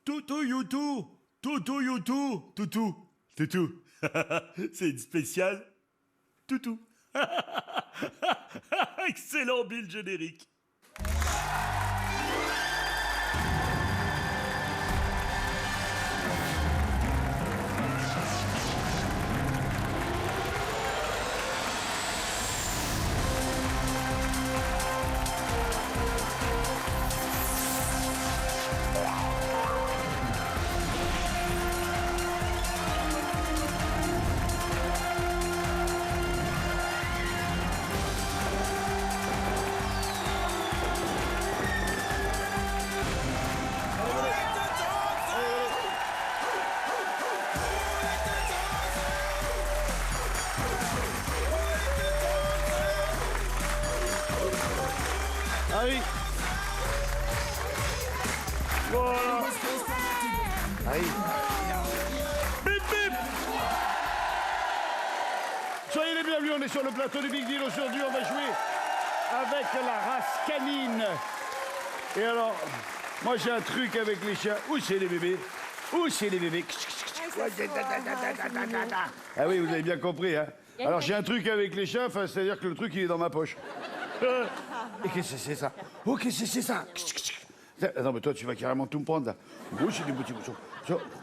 Toutou youtou, toutou youtou, toutou, toutou. C'est une spéciale toutou. Excellent Bill générique. Ah oui. Voilà. Ah oui. Bip bip. Soyez les bienvenus, on est sur le plateau du Big Deal. Aujourd'hui, on va jouer avec la race canine. Et alors, moi j'ai un truc avec les chiens. Où c'est les bébés? Où c'est les bébés? Ah oui, vous avez bien compris, hein. Alors j'ai un truc avec les chiens, enfin, c'est-à-dire que le truc il est dans ma poche. Et qu'est-ce que c'est ça? Oh, qu'est-ce que c'est ça? Non, mais toi, tu vas carrément tout me prendre, là. Oh, c'est des petits bouchons.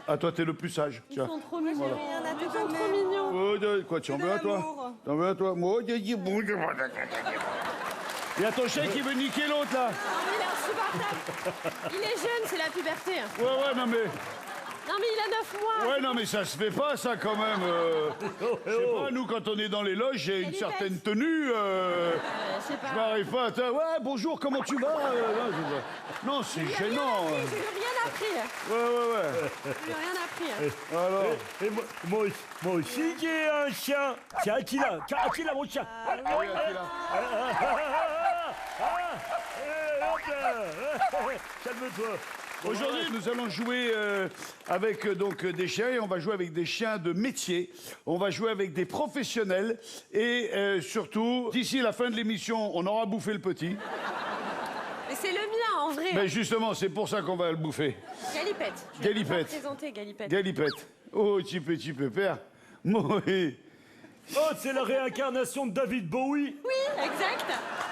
Ah, toi, t'es le plus sage. Ils sont trop mignons. Ils sont trop mignons. Oh, quoi, tu en veux à toi? T'en veux à toi? Moi, il y a ton chien qui veut niquer l'autre, là. Non, mais il est insupportable. Il est jeune, c'est la puberté. Ouais, non, mais... Non, mais il a 9 mois. Ouais, non, mais ça se fait pas, ça, quand même. Je sais pas, nous, quand on est dans les loges, j'ai une certaine tenue. Je sais pas. Je m'arrive pas à te... Ouais, bonjour, comment tu vas? Non, c'est gênant. Je lui ai rien appris. Ouais. Je lui ai rien appris. Alors... Et moi aussi j'ai un chien. C'est Attila. Attila mon chien. Oui, Attila. Calme-toi. Aujourd'hui, nous allons jouer avec donc des chiens et on va jouer avec des chiens de métier. On va jouer avec des professionnels et surtout, d'ici la fin de l'émission, on aura bouffé le petit. Mais c'est le mien, en vrai. Mais justement, c'est pour ça qu'on va le bouffer. Galipette. Je vais Galipette. te présenter Galipette. Galipette. Oh, petit pépère. Moi, oui, Oh, c'est la réincarnation de David Bowie. Oui, exact.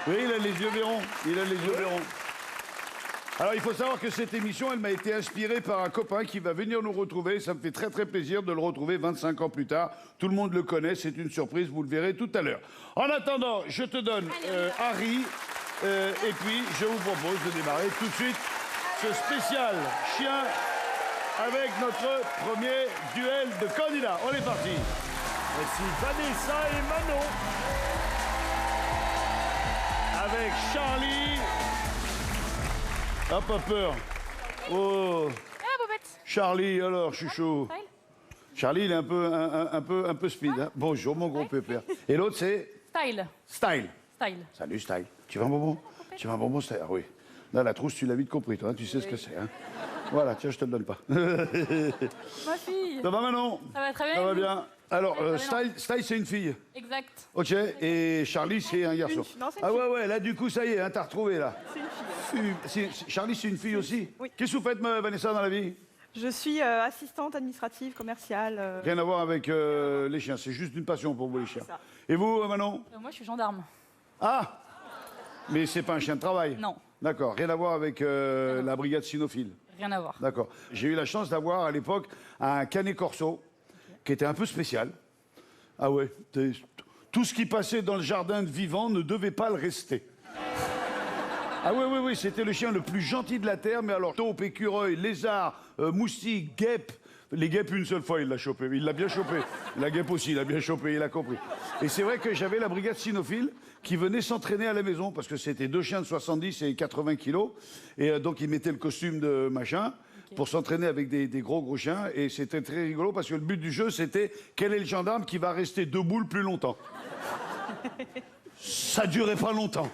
il a les yeux verrons. Il a les yeux verrons. Alors, il faut savoir que cette émission, elle m'a été inspirée par un copain qui va venir nous retrouver. Ça me fait très, très plaisir de le retrouver 25 ans plus tard. Tout le monde le connaît, c'est une surprise, vous le verrez tout à l'heure. En attendant, je te donne Harry, et puis je vous propose de démarrer tout de suite ce spécial chien avec notre premier duel de candidats. On est parti. Voici Vanessa et Manon. Avec Charlie. Ah, pas peur. Oh. Ah, Bobette. Charlie, alors, je suis chaud. Style. Charlie, il est un peu speed. Hein. Bonjour, mon gros pépère. Et l'autre, c'est Style. Style. Style. Salut, Style. Tu veux un bonbon? Tu veux un bonbon, Style? Ah oui. Là, la trousse, tu l'as vite compris, toi. Hein. Tu sais ce que c'est. Hein. Voilà, tiens, je te le donne pas. Ma fille. Ça va, Manon? Ça va très bien. Ça va vous bien. Alors, très bien. Style, c'est une fille. Exact. Ok. Et Charlie, c'est un garçon. Non, c'est une Ah fille. ouais, là, du coup, ça y est, hein, t'as retrouvé, là. C'est une fille. Charlie, c'est une fille aussi? Oui. Qu'est-ce que vous faites, Vanessa, dans la vie? Je suis assistante administrative, commerciale. Rien à voir avec les chiens, c'est juste une passion pour vous, les chiens. C'est ça. Et vous, Manon? Moi, je suis gendarme. Ah! Mais c'est pas un chien de travail? Non. D'accord, rien à voir avec la brigade cynophile? Rien à voir. D'accord. J'ai eu la chance d'avoir à l'époque un canet corso qui était un peu spécial. Ah ouais, tout ce qui passait dans le jardin de vivant ne devait pas le rester. Ah oui, c'était le chien le plus gentil de la Terre, mais alors taupe, écureuil, lézard, moustique, guêpe. Les guêpes, une seule fois, il l'a chopé. Il l'a bien chopé. La guêpe aussi, il l'a bien chopé, il a compris. Et c'est vrai que j'avais la brigade cynophile qui venait s'entraîner à la maison, parce que c'était deux chiens de 70 et 80 kilos. Et donc, ils mettaient le costume de machin pour s'entraîner avec des gros chiens. Et c'était très rigolo, parce que le but du jeu, c'était quel est le gendarme qui va rester debout le plus longtemps. Ça durait pas longtemps.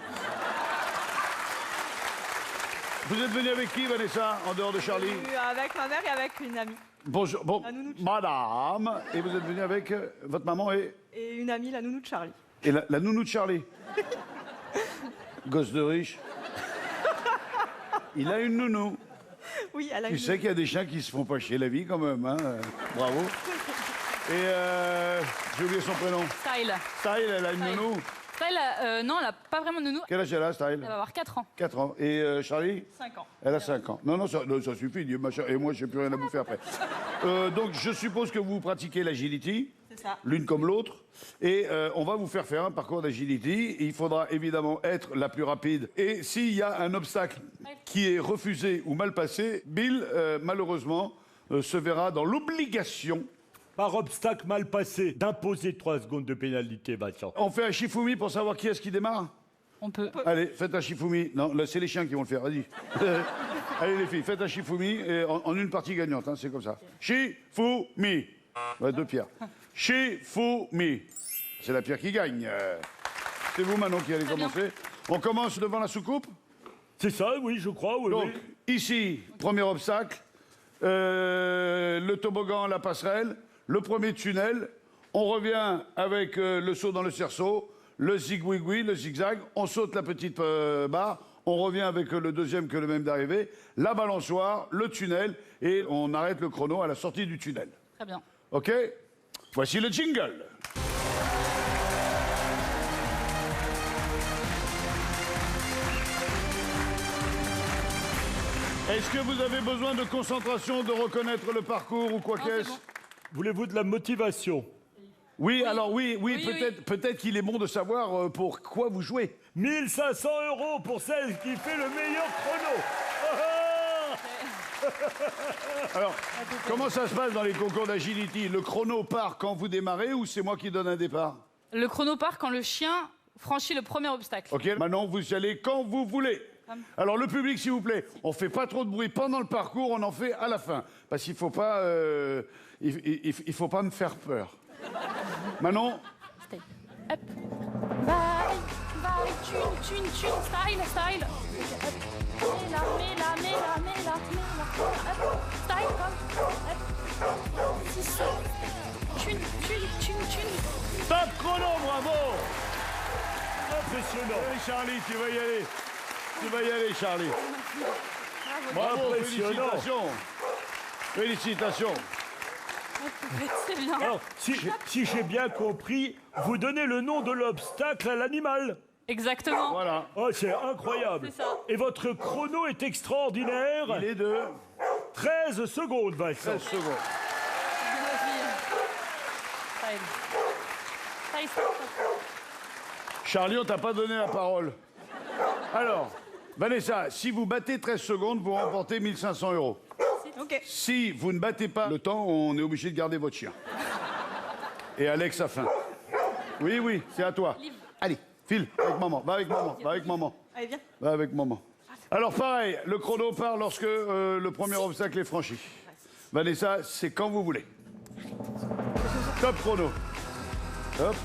Vous êtes venu avec qui, Vanessa, en dehors de Charlie? Avec ma mère et avec une amie. Bonjour, bon, La nounou de madame, et vous êtes venu avec votre maman et Et une amie, la nounou de Charlie. la nounou de Charlie. Gosse de riche. Il a une nounou. Oui, elle a Tu une... sais qu'il y a des chiens qui se font pas chier la vie quand même, hein. Bravo. Et j'ai oublié son prénom. Style. Style, elle a une Style. nounou. Style, non, elle a pas vraiment de nounou. Quel âge elle a, Style? Elle va avoir 4 ans. 4 ans. Et Charlie? 5 ans. Elle a 5 ans. Non, ça suffit, Dieu machin. Et moi, je n'ai plus rien à bouffer après. Donc, je suppose que vous pratiquez l'agility, C'est ça. l'une comme l'autre. Et on va vous faire un parcours d'agility. Il faudra évidemment être la plus rapide. Et s'il y a un obstacle qui est refusé ou mal passé, Bill, malheureusement, se verra dans l'obligation. Par obstacle mal passé, d'imposer 3 secondes de pénalité, Vincent. On fait un Shifumi pour savoir qui est-ce qui démarre? On peut. Allez, faites un Shifumi. Non, là, c'est les chiens qui vont le faire, vas-y. Allez, les filles, faites un Shifumi et en une partie gagnante, hein, c'est comme ça. Shifumi. Ouais, 2 pierres. Shifumi. C'est la pierre qui gagne. C'est vous, Manon, qui allez commencer. On commence devant la soucoupe? C'est ça, oui, je crois, oui. Donc, oui. ici, premier obstacle, le toboggan, la passerelle, le premier tunnel. On revient avec le saut dans le cerceau, le zigouigoui, le zigzag. On saute la petite barre. On revient avec le deuxième que le même d'arrivée, la balançoire, le tunnel, et on arrête le chrono à la sortie du tunnel. Très bien. OK? Voici le jingle. Est-ce que vous avez besoin de concentration, de reconnaître le parcours ou quoi Non, qu'est-ce? c'est bon. Voulez-vous de la motivation? Oui, alors oui, Oui, peut-être qu'il est bon de savoir pour quoi vous jouez. 1500 € pour celle qui fait le meilleur chrono. Alors, comment ça se passe dans les concours d'agility? Le chrono part quand vous démarrez ou c'est moi qui donne un départ? Le chrono part quand le chien franchit le premier obstacle. OK, maintenant vous y allez quand vous voulez. Alors le public, s'il vous plaît, on fait pas trop de bruit pendant le parcours, on en fait à la fin. Parce qu'il faut pas... il faut pas me faire peur. Manon? Hop. Bye, tune, style. Hop. Mets la. Hop. Style, comme. Hop. 6. Tune. Top chrono, bravo. Impressionnant. Allez Charlie, tu vas y aller. Tu vas y aller, Charlie. Bravo, Impressionnant. Félicitations. C'est bien. Alors, si j'ai bien compris, vous donnez le nom de l'obstacle à l'animal. Exactement. Voilà. Oh, c'est incroyable. C'est ça. Et votre chrono est extraordinaire. Il est de 13 secondes, Vincent. 13 secondes. Style. Charlie, on t'a pas donné la parole. Alors, Vanessa, si vous battez 13 secondes, vous remportez 1500 €. Ok. Si vous ne battez pas le temps, on est obligé de garder votre chien. Et Alex a faim. Oui, c'est à toi. Allez, file, avec maman. Va avec maman. Allez, viens. Va avec maman. Alors pareil, le chrono part lorsque le premier obstacle est franchi. Vanessa, c'est quand vous voulez. Top chrono. Hop.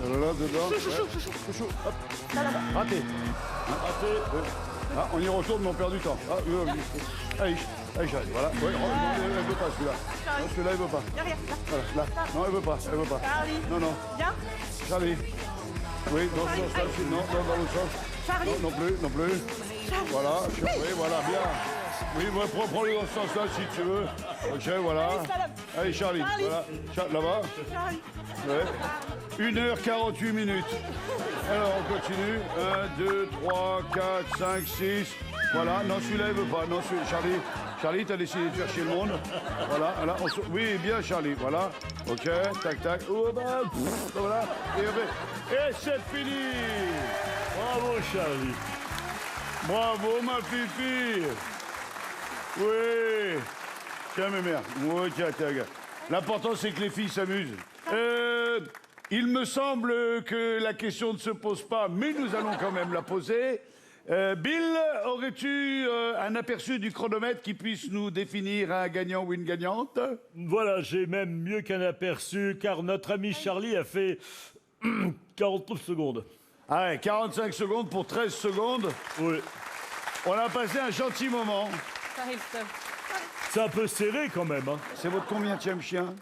Là, dedans. Chouchou. Hop. Raté. Raté. Ah, on y retourne, mais on perd du temps. Ah, allez, j'arrive. Voilà. Ouais, elle veut pas celui-là. Non, celui-là, il veut pas. Viens, regarde, là. Voilà, là. Non, elle veut pas. Charlie. Non. Viens. Charlie. Oui, dans ce sens-là, non, dans l'autre sens. Charlie. Non plus. Voilà, oui, voilà, bien. Oui, prends-le dans ce sens-là si tu veux. OK, voilà. Allez, Charlie. Voilà. Là-bas. Charlie. Ouais. 1h48 minutes. Alors, on continue. 1, 2, 3, 4, 5, 6. Voilà. Non, celui-là, il veut pas. Non, Charlie, t'as décidé de faire chier le monde. Voilà. Oui, bien, Charlie. Voilà. OK. Tac. Oh, bah, voilà. Et c'est fini. Bravo, Charlie. Bravo, ma fifi. Oui. Tiens, mes mères. Oui, tiens. L'important, c'est que les filles s'amusent. Il me semble que la question ne se pose pas, mais nous allons quand même la poser. Bill, aurais-tu un aperçu du chronomètre qui puisse nous définir un gagnant ou une gagnante? Voilà, j'ai même mieux qu'un aperçu, car notre ami Charlie a fait 49 secondes. Ah ouais, 45 secondes pour 13 secondes. Oui. On a passé un gentil moment. Style. C'est un peu serré quand même, hein. C'est votre combienième chien?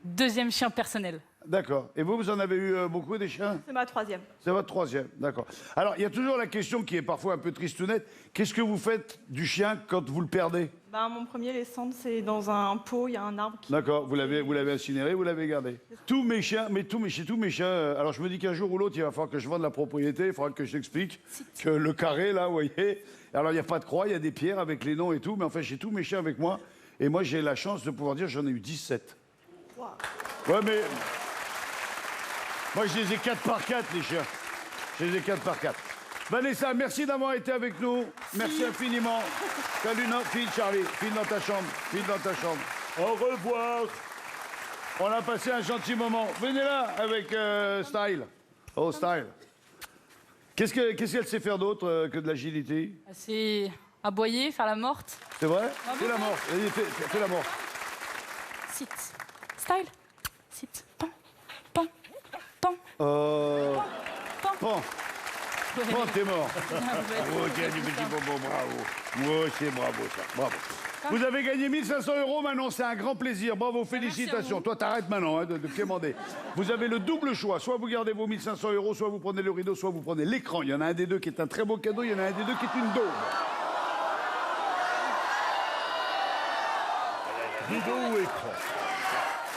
Deuxième chien personnel. D'accord. Et vous en avez eu beaucoup des chiens? C'est ma 3e. C'est votre 3e, d'accord. Alors, il y a toujours la question qui est parfois un peu tristounette. Qu'est-ce que vous faites du chien quand vous le perdez? Ben, mon premier, les cendres, c'est dans un pot, il y a un arbre qui... D'accord, vous l'avez incinéré, vous l'avez gardé. Tous mes chiens, chez tous mes chiens, alors je me dis qu'un jour ou l'autre, il va falloir que je vende la propriété, il faudra que je t'explique que le carré, là, vous voyez, alors il n'y a pas de croix, il y a des pierres avec les noms et tout, mais enfin, j'ai tous mes chiens avec moi, et moi, j'ai la chance de pouvoir dire j'en ai eu 17. Wow. Ouais, mais... Moi, je les ai 4 par 4, les chiens. Je les ai 4 par 4. Vanessa, merci d'avoir été avec nous. Merci infiniment. Salut, file, Charlie. File dans ta chambre. File dans ta chambre. Au revoir. On a passé un gentil moment. Venez là avec Style. Oh, Style. Qu'est-ce qu'elle sait faire d'autre que de l'agilité? C'est aboyer, faire la morte. C'est vrai? Fais la morte. Vas-y, fais la morte. Sit. Style. Sit. Pan. Pan. Pan. Pan. Ouais. Pan, t'es mort. Oh, Ok, du petit bobo, bravo. Ouais, c'est bravo ça. Bravo. Vous avez gagné 1 500 € Manon, c'est un grand plaisir. Bravo, félicitations. Toi, t'arrêtes maintenant de quémander. Vous avez le double choix. Soit vous gardez vos 1 500 €, soit vous prenez le rideau, soit vous prenez l'écran. Il y en a un des deux qui est un très beau cadeau, il y en a un des deux qui est une daube. Rideau ou écran?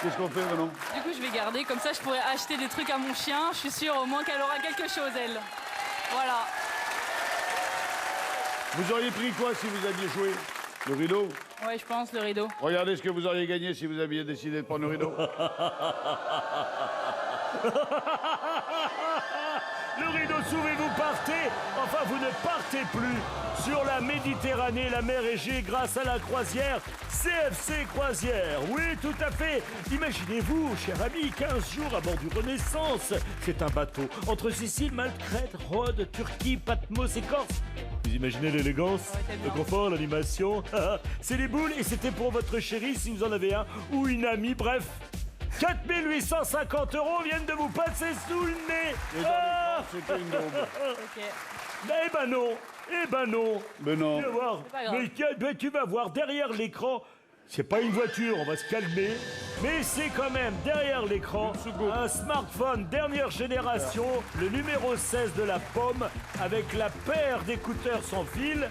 Qu'est-ce qu'on fait, Manon? Du coup, je vais garder. Comme ça, je pourrais acheter des trucs à mon chien. Je suis sûre au moins qu'elle aura quelque chose, elle. Voilà. Vous auriez pris quoi si vous aviez joué? Le rideau? Ouais, je pense, le rideau. Regardez ce que vous auriez gagné si vous aviez décidé de prendre le rideau. Le rideau s'ouvre et vous partez. Enfin, vous ne partez plus sur la Méditerranée, la mer Égée, grâce à la croisière CFC Croisière. Oui, tout à fait. Imaginez-vous, cher ami, 15 jours à bord du Renaissance. C'est un bateau entre Sicile, Malte, Crète, Rhodes, Turquie, Patmos et Corse. Vous imaginez l'élégance, le confort, l'animation? C'est les boules et c'était pour votre chéri si vous en avez un ou une amie, bref. 4 850 € viennent de vous passer sous le nez. Et dans l'écran, c'était une daube. Ok. Eh ben non, eh ben non. Mais non. Tu vas voir. pas grave. Mais tu vas voir derrière l'écran. C'est pas une voiture, on va se calmer. Mais c'est quand même derrière l'écran un smartphone dernière génération, le numéro 16 de la pomme, avec la paire d'écouteurs sans fil.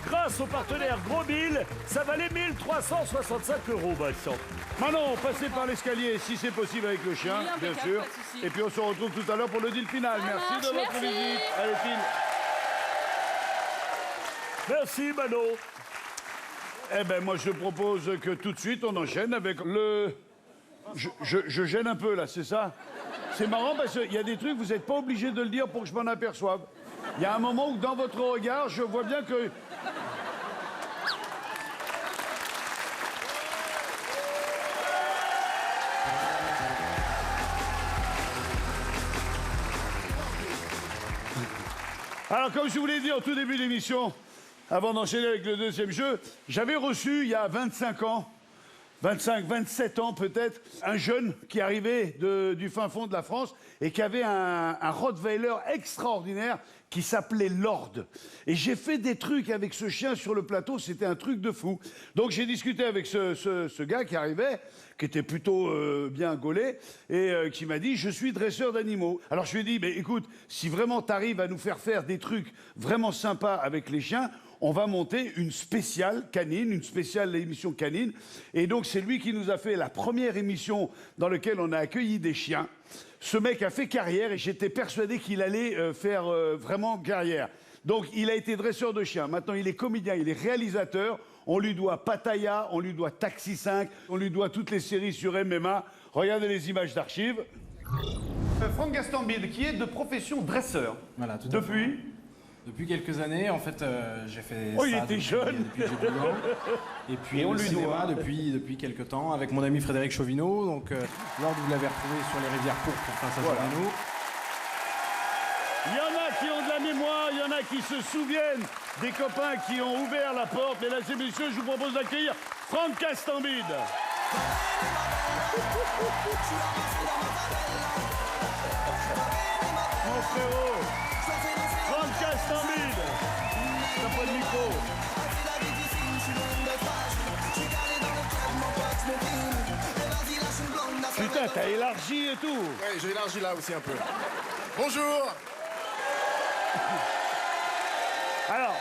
Grâce au partenaire Grosbill, ça valait 1 365 €, Vincent. Manon, passez par l'escalier si c'est possible avec le chien, Oui, bien impeccable, sûr. pas de souci. Et puis on se retrouve tout à l'heure pour le deal final. Ça Merci marche, de votre merci. visite. Allez, file. Merci, Manon. Eh ben moi je propose que tout de suite on enchaîne avec le... Je gêne un peu là, c'est ça? C'est marrant parce qu'il y a des trucs, vous n'êtes pas obligé de le dire pour que je m'en aperçoive. Il y a un moment où dans votre regard, je vois bien que... Alors, comme je vous l'ai dit en tout début d'émission, avant d'enchaîner avec le deuxième jeu, j'avais reçu il y a 25 ans, 27 ans peut-être, un jeune qui arrivait du fin fond de la France et qui avait un Rottweiler extraordinaire qui s'appelait Lord. Et j'ai fait des trucs avec ce chien sur le plateau, c'était un truc de fou. Donc j'ai discuté avec ce gars qui arrivait, qui était plutôt bien gaulé, et qui m'a dit « Je suis dresseur d'animaux ». Alors je lui ai dit « Écoute, si vraiment tu arrives à nous faire des trucs vraiment sympas avec les chiens, on va monter une spéciale canine, une spéciale émission canine. » Et donc c'est lui qui nous a fait la première émission dans laquelle on a accueilli des chiens. Ce mec a fait carrière et j'étais persuadé qu'il allait faire vraiment carrière. Donc il a été dresseur de chiens, maintenant il est comédien, il est réalisateur. On lui doit Pattaya, on lui doit Taxi 5, on lui doit toutes les séries sur MMA. Regardez les images d'archives. Franck Gastambide, qui est de profession dresseur. Voilà, tout à fait. Depuis quelques années, en fait, j'ai fait Oh, ça il était depuis, jeune. depuis que j'ai 12 ans. Et puis Et on le lui cinéma doit. depuis quelques temps, avec mon ami Frédéric Chauvineau. Donc, Lord, vous l'avez retrouvé sur les rivières pourpres face à Voilà. Chauvineau. Il y en a qui ont de la mémoire, il y en a qui se souviennent des copains qui ont ouvert la porte. Mesdames et messieurs, je vous propose d'accueillir Franck Gastambide. Mon frérot, Franck Gastambide. T'as pas de micro. Putain, T'as élargi et tout. Ouais, j'ai élargi là aussi un peu. Bonjour. Alors,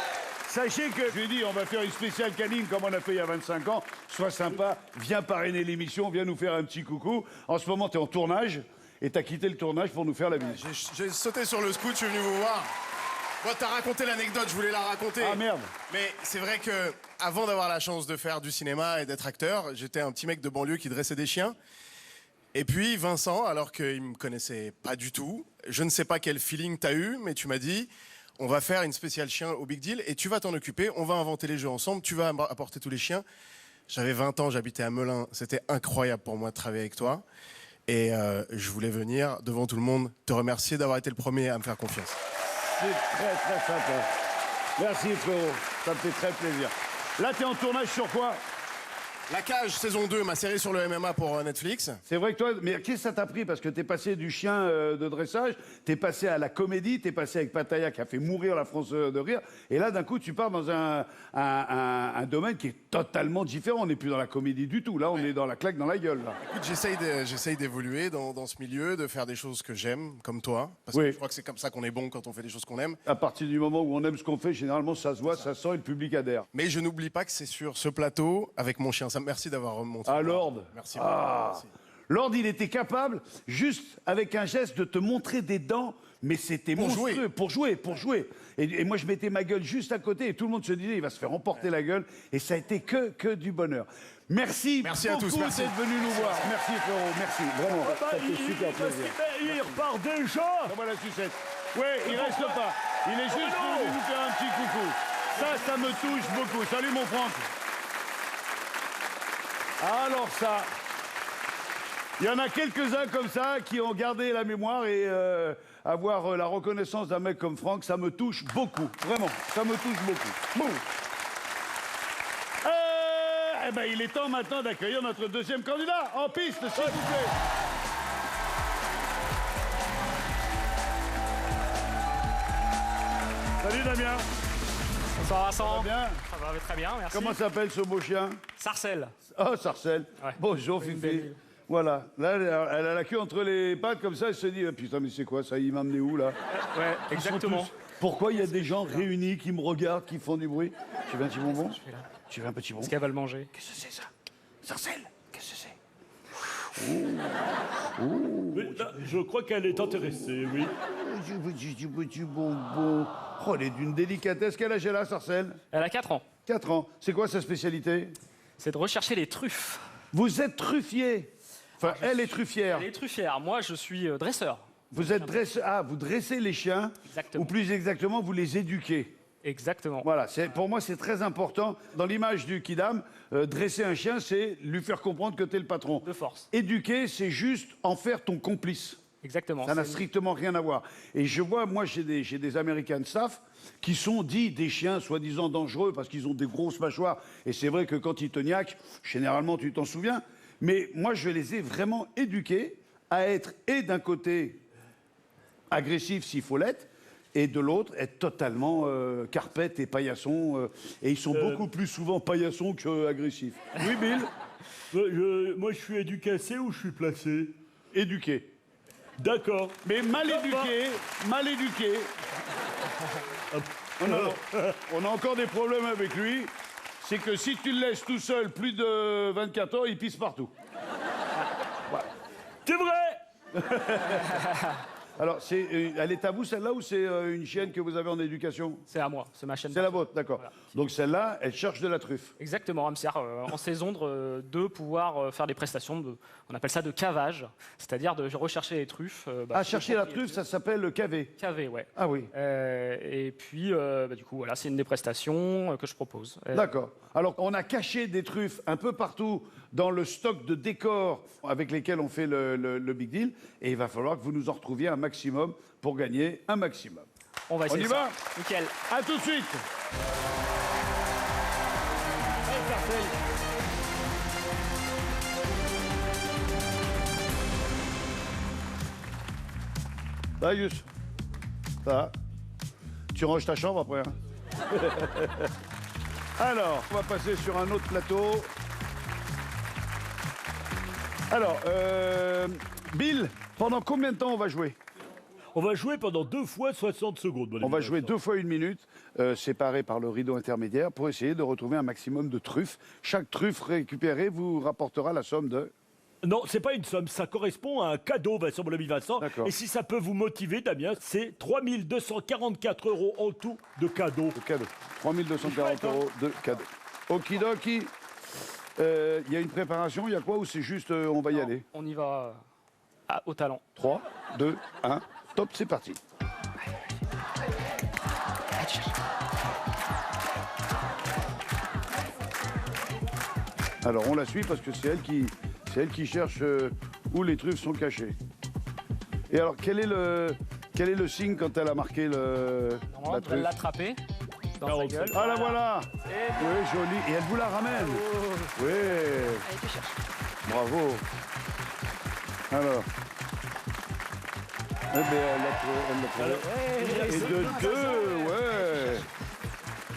sachez que je lui ai dit, on va faire une spéciale canine comme on a fait il y a 25 ans. Sois sympa, viens parrainer l'émission, viens nous faire un petit coucou. En ce moment, t'es en tournage et t'as quitté le tournage pour nous faire la visite. J'ai sauté sur le scoot, je suis venu vous voir. Bon, t'as raconté l'anecdote, je voulais la raconter. Ah merde. Mais c'est vrai que avant d'avoir la chance de faire du cinéma et d'être acteur, j'étais un petit mec de banlieue qui dressait des chiens. Et puis Vincent, alors qu'il me connaissait pas du tout, je ne sais pas quel feeling t'as eu, mais tu m'as dit, on va faire une spéciale chien au Big Deal et tu vas t'en occuper, on va inventer les jeux ensemble, tu vas apporter tous les chiens. J'avais 20 ans, j'habitais à Melun, c'était incroyable pour moi de travailler avec toi. Et je voulais venir devant tout le monde te remercier d'avoir été le premier à me faire confiance. C'est très très sympa. Merci frérot, ça me fait très plaisir. Là, t'es en tournage sur quoi? La Cage, saison 2, ma série sur le MMA pour Netflix. C'est vrai que toi, mais qu'est-ce que ça t'a pris? Parce que t'es passé du chien de dressage, t'es passé à la comédie, t'es passé avec Pattaya qui a fait mourir la France de rire, et là d'un coup tu pars dans un domaine qui est totalement différent. On n'est plus dans la comédie du tout, là on est dans la claque dans la gueule. Là. Écoute, j'essaye d'évoluer dans ce milieu, de faire des choses que j'aime, comme toi, parce que Oui. je crois que c'est comme ça qu'on est bon quand on fait des choses qu'on aime. À partir du moment où on aime ce qu'on fait, généralement ça se voit, ça sent et le public adhère. Mais je n'oublie pas que c'est sur ce plateau, avec mon chien. Merci d'avoir remonté. Ah, Lord. Merci. Ah. Merci. Lord, il était capable, juste avec un geste, de te montrer des dents, mais c'était Pour monstrueux. jouer. Pour jouer. Et moi, je mettais ma gueule juste à côté, et tout le monde se disait, il va se faire emporter la gueule, et ça a été que du bonheur. Merci à tous, beaucoup merci. d'être venu nous voir. Merci, frérot, merci. Vraiment, Bah, ça fait super plaisir. Il repart déjà. Comment la sucette? Ouais, il reste pas. Il est juste venu nous faire un petit coucou. Ça me touche beaucoup. Salut, mon Franck. Alors ça, il y en a quelques-uns comme ça qui ont gardé la mémoire et avoir la reconnaissance d'un mec comme Franck, ça me touche beaucoup. Vraiment, ça me touche beaucoup. Bon. Eh ben, il est temps maintenant d'accueillir notre deuxième candidat en piste, s'il vous plaît. Salut Damien. Bonsoir Ça va Vincent. bien? Ça va très bien, merci. Comment s'appelle ce beau chien? Sarcelle. Oh, Sarcelle. Ouais. Bonjour, Une Fifi. belle. Voilà. Là, elle a la queue entre les pattes, comme ça, elle se dit, ah, putain, mais c'est quoi ça? Il m'a amené où, là? Ouais, Ils sont exactement. tous- Pourquoi il y a des gens réunis qui me regardent, qui font du bruit? Tu veux un petit bonbon? Tu veux un petit bonbon? Est-ce qu'elle va le manger? Qu'est-ce que c'est ça? Sarcelle, qu'est-ce que c'est? Mais là, je crois qu'elle est intéressée, oui. Du petit bonbon. Oh, elle est d'une délicatesse. Quel âge elle a, Sarcelle? Elle a 4 ans. 4 ans. C'est quoi sa spécialité? C'est de rechercher les truffes. Vous êtes truffier. Enfin, elle est truffière. Elle est truffière. Moi, je suis dresseur. Vous êtes dresseur. Ah, vous dressez les chiens. Exactement. Ou plus exactement, vous les éduquez. Exactement. Voilà, pour moi, c'est très important. Dans l'image du kidam, dresser un chien, c'est lui faire comprendre que tu es le patron. De force. Éduquer, c'est juste en faire ton complice. Exactement. Ça n'a C'est- strictement rien à voir. Et je vois, moi, j'ai des American Staff qui sont dits des chiens soi-disant dangereux parce qu'ils ont des grosses mâchoires. Et c'est vrai que quand ils te niaquent, généralement, tu t'en souviens. Mais moi, je les ai vraiment éduqués à être, et d'un côté, agressif s'il faut l'être, et de l'autre, être totalement carpette et paillasson. Et ils sont beaucoup plus souvent paillassons qu'agressifs. Oui, Bill? Moi, je suis éducassé ou je suis placé? Éduqué. D'accord. Mais mal Ça va. éduqué, mal éduqué. On a encore des problèmes avec lui. C'est que si tu le laisses tout seul plus de 24 heures, il pisse partout. C'est vrai. Alors, elle est à vous celle-là ou c'est une chienne que vous avez en éducation? C'est à moi. C'est ma chaîne. C'est la vôtre, d'accord. Voilà. Donc celle-là, elle cherche de la truffe. Exactement. Elle me sert en saison de pouvoir faire des prestations. On appelle ça de cavage. C'est-à-dire de rechercher les truffes. Ah, chercher la truffe, ça s'appelle le cavé. Cavé, ouais. Ah oui. Et puis, du coup, voilà, c'est une des prestations que je propose. D'accord. Alors, on a caché des truffes un peu partout dans le stock de décors avec lesquels on fait le Big Deal. Et il va falloir que vous nous en retrouviez un maximum pour gagner un maximum. On va essayer y ça. va? Nickel. À tout de suite. Ça va, Yus? Ça va? Tu ranges ta chambre après, hein? Alors, on va passer sur un autre plateau. Alors, Bill, pendant combien de temps on va jouer? On va jouer pendant 2 fois 60 secondes. mon On va ami jouer Vincent. 2 fois 1 minute, séparés par le rideau intermédiaire, pour essayer de retrouver un maximum de truffes. Chaque truffe récupérée vous rapportera la somme de... Non, c'est pas une somme, ça correspond à un cadeau, Vincent, mon ami Vincent. D'accord. Et si ça peut vous motiver, Damien, c'est 3244 € en tout de cadeaux. De cadeaux. 3240 € de cadeaux. Okidoki. Il y a une préparation, il y a quoi ou c'est juste on va y Non, aller? On y va au talent. 3, 2, 1, top, c'est parti. Alors on la suit parce que c'est elle qui cherche où les truffes sont cachées. Et alors quel est le signe quand elle a marqué la Normalement, elle truffe? l'attraper dans sa 45. gueule. Ah la voilà. Oui, jolie. Et elle vous la ramène. Oui. Allez, tu cherches. Bravo. Alors. Eh bien, elle l'a trouvé. Et de 2, ouais.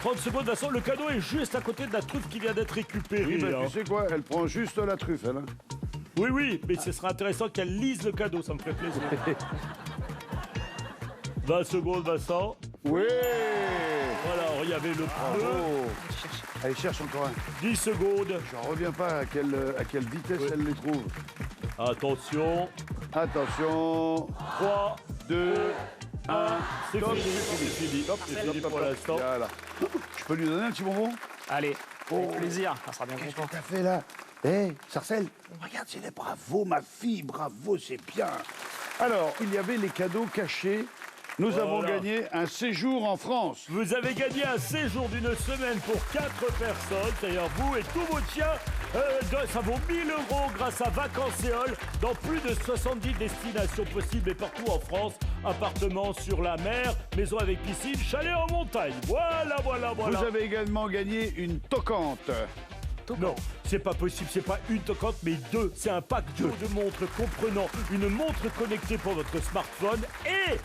30 secondes, Vincent, le cadeau est juste à côté de la truffe qui vient d'être récupérée. Oui, ben, hein. tu sais quoi, elle prend juste la truffe, elle. Hein. Oui, oui, mais ce sera intéressant qu'elle lise le cadeau, ça me ferait plaisir. 20 secondes, Vincent. Oui. Voilà, il y avait le Bravo. bleu. Allez, cherche encore un. 10 secondes. J'en reviens pas à quelle vitesse elle les trouve. Attention. Attention. 3, 2, 1. C'est Top, fini, c'est c'est fini. C'est fini pour l'instant. Voilà. Je peux lui donner un petit bonbon? Allez, avec plaisir. Ça sera bien Qu'est-ce content. que t'as fait là? Hé, Sarcelle, regarde, c'est les bravo, ma fille, bravo, c'est bien. Alors, il y avait les cadeaux cachés. Nous Voilà. avons gagné un séjour en France. Vous avez gagné un séjour d'une semaine pour 4 personnes, c'est-à-dire vous et tous vos chiens. Ça vaut 1000 € grâce à Vacancéole dans plus de 70 destinations possibles et partout en France. Appartements sur la mer, maison avec piscine, chalet en montagne. Voilà, voilà, voilà. Vous avez également gagné une toquante. Non, c'est pas possible, c'est pas une toquante, mais 2. C'est un pack duo de montres comprenant une montre connectée pour votre smartphone et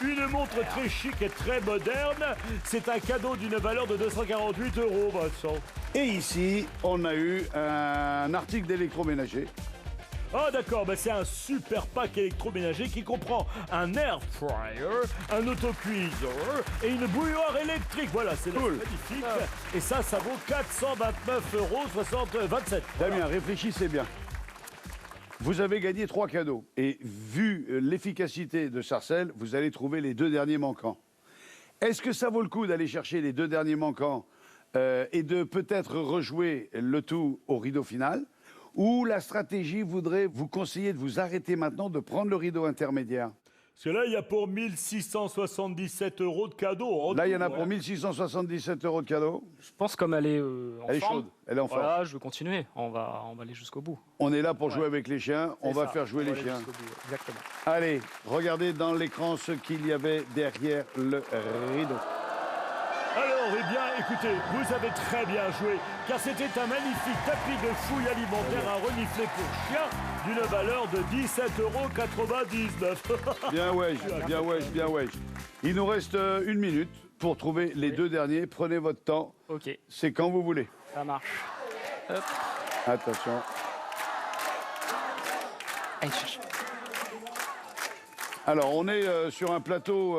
une montre très chic et très moderne. C'est un cadeau d'une valeur de 248 €, Vincent. Et ici, on a eu un article d'électroménager. Ah d'accord, bah c'est un super pack électroménager qui comprend un air fryer, un autocuiseur et une bouilloire électrique. Voilà, c'est Cool. magnifique. Et ça vaut 429,27 €. Damien, réfléchissez bien. Vous avez gagné 3 cadeaux. Et vu l'efficacité de Sarcelles, vous allez trouver les 2 derniers manquants. Est-ce que ça vaut le coup d'aller chercher les 2 derniers manquants et de peut-être rejouer le tout au rideau final? Ou la stratégie voudrait vous conseiller de vous arrêter maintenant, de prendre le rideau intermédiaire? Parce que là, il y a pour 1677 € de cadeaux. Là, il y en a pour 1677 € de cadeaux. Je pense comme elle est en Elle est forme. chaude, elle est en forme. Voilà, je veux continuer. On va aller jusqu'au bout. On est là pour jouer avec les chiens, on C'est va ça. faire jouer On va les aller chiens. jusqu'au bout, exactement. Allez, regardez dans l'écran ce qu'il y avait derrière le rideau. Alors, eh bien, écoutez, vous avez très bien joué, car c'était un magnifique tapis de fouilles alimentaires à renifler pour chiens d'une valeur de 17,99 €. Bien wesh, bien wesh, bien wesh. Il nous reste 1 minute pour trouver les 2 derniers. Prenez votre temps, Ok, c'est quand vous voulez. ça marche. Hop. Attention. Allez, cherche. Alors, on est sur un plateau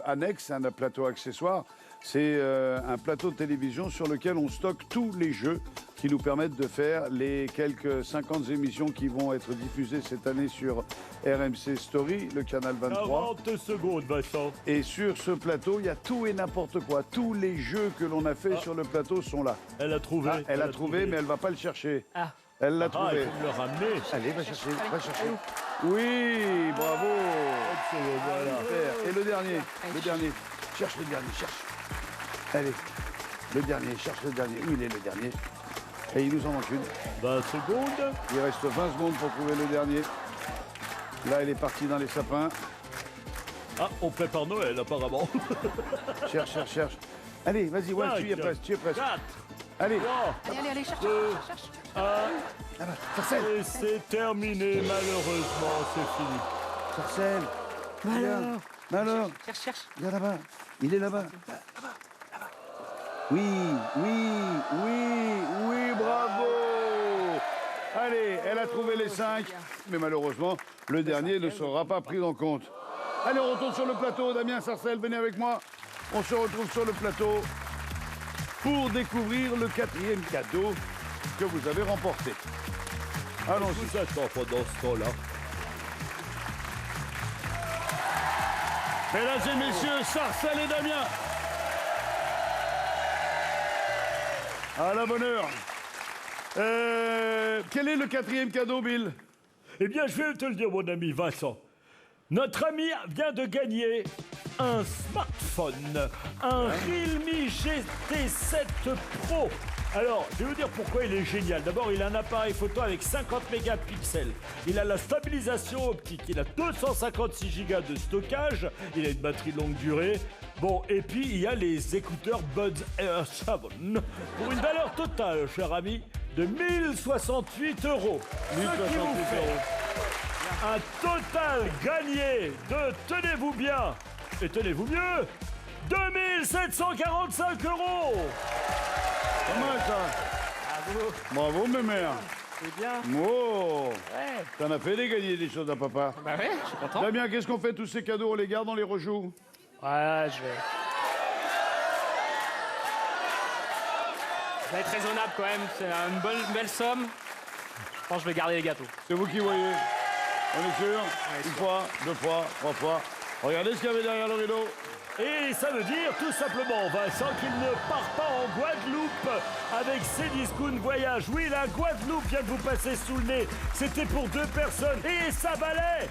annexe, un plateau accessoire. C'est un plateau de télévision sur lequel on stocke tous les jeux qui nous permettent de faire les quelques 50 émissions qui vont être diffusées cette année sur RMC Story, le canal 23. 40 secondes, Vincent. Et sur ce plateau, il y a tout et n'importe quoi. Tous les jeux que l'on a fait sur le plateau sont là. Elle a trouvé. Ah, elle a trouvé, mais elle va pas le chercher. Ah. Elle l'a Ah, il trouvé. faut me le ramener. Allez, va chercher, va chercher. Oui, bravo. Voilà. Super. Et le dernier, cherche le dernier, cherche. Allez, le dernier, cherche le dernier. Où il est le dernier? Et il nous en manque une. 20 secondes. Il reste 20 secondes pour trouver le dernier. Là, elle est partie dans les sapins. Ah, on prépare Noël, apparemment. Cherche, cherche, cherche. Allez, vas-y, ouais, tu y es 5, presque, tu y es presque. 4, Allez, 3, Allez, cherche, 2, cherche. 1. là-bas, Sarcelle, Et c'est terminé, malheureusement, c'est fini. Sarcelle. Viens. Alors, Cherche, cherche. viens là-bas. Il est là-bas. Oui, oui, oui, oui, bravo. Allez, elle a trouvé les 5, mais malheureusement, le dernier ne sera pas pris en compte. Allez, on retourne sur le plateau. Damien, Sarcelles, venez avec moi. On se retrouve sur le plateau pour découvrir le 4e cadeau que vous avez remporté. Allons-y. Vous attends pendant ce temps-là. Mesdames et messieurs, Sarcelles et Damien. À la bonne heure. Quel est le 4e cadeau, Bill? Eh bien, je vais te le dire, mon ami Vincent. Notre ami vient de gagner un smartphone, un Realme GT7 Pro. Alors, je vais vous dire pourquoi il est génial. D'abord, il a un appareil photo avec 50 mégapixels. Il a la stabilisation optique. Il a 256 Go de stockage. Il a une batterie longue durée. Bon, et puis il y a les écouteurs Buds Air 7 pour une valeur totale, cher ami, de 1068 €. Ce qui vous fait un total gagné de, tenez-vous bien, et tenez-vous mieux, 2745 €. Pas mal, ça. Bravo, mes mères. C'est bien. Oh, Ouais. t'en as fait des gagner des choses à papa. Bah ouais, je suis content. Damien, qu'est-ce qu'on fait tous ces cadeaux? On les garde, on les rejoue? Ouais, je vais. Ça va être raisonnable quand même. C'est une belle somme. Je pense que je vais garder les gâteaux. C'est vous qui voyez. On est sûr? Une fois, 2 fois, 3 fois. Regardez ce qu'il y avait derrière le rideau. Et ça veut dire tout simplement, Vincent, qu'il ne part pas en Guadeloupe avec Cdiscount Voyage. Oui, la Guadeloupe vient de vous passer sous le nez. C'était pour 2 personnes et ça valait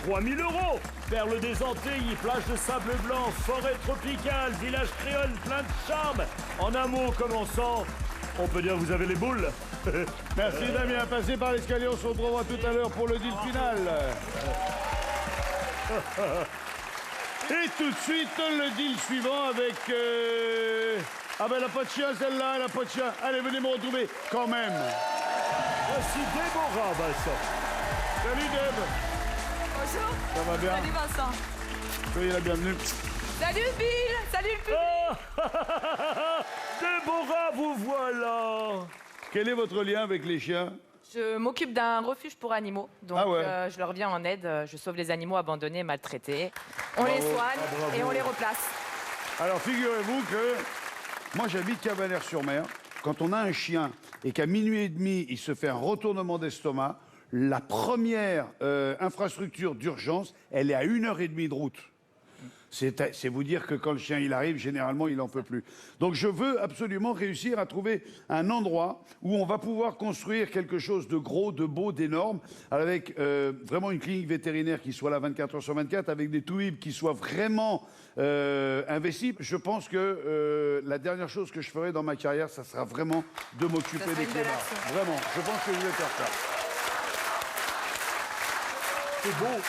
3000 €. Perles des Antilles, plage de sable blanc, forêt tropicale, village créole plein de charme. En un mot commençant, on peut dire que vous avez les boules. Merci Damien, passez par l'escalier, on se retrouvera tout à l'heure pour le deal final. Et tout de suite, le deal suivant avec... Ah ben, elle n'a pas de chien, celle-là, elle n'a pas de chien. Allez, venez me retrouver, quand même. Voici Déborah, Vincent. Salut, Deb. Bonjour. Ça va bien? Salut Vincent. Soyez la bienvenue. Salut Bill. Salut le public. Déborah, vous voilà. Quel est votre lien avec les chiens? Je m'occupe d'un refuge pour animaux, donc Ah ouais. je leur viens en aide, je sauve les animaux abandonnés, maltraités. On les soigne et on les replace. Alors, figurez-vous que moi, j'habite Cavalère-sur-Mer. Quand on a un chien et qu'à minuit et demi, il se fait un retournement d'estomac, la première infrastructure d'urgence, elle est à 1h30 de route. C'est vous dire que quand le chien il arrive, généralement, il n'en peut plus. Donc je veux absolument réussir à trouver un endroit où on va pouvoir construire quelque chose de gros, de beau, d'énorme, avec vraiment une clinique vétérinaire qui soit là 24 heures sur 24, avec des touibs qui soient vraiment investis. Je pense que la dernière chose que je ferai dans ma carrière, ça sera vraiment de m'occuper des clébards. Vraiment, je pense que je vais faire ça. C'est beau.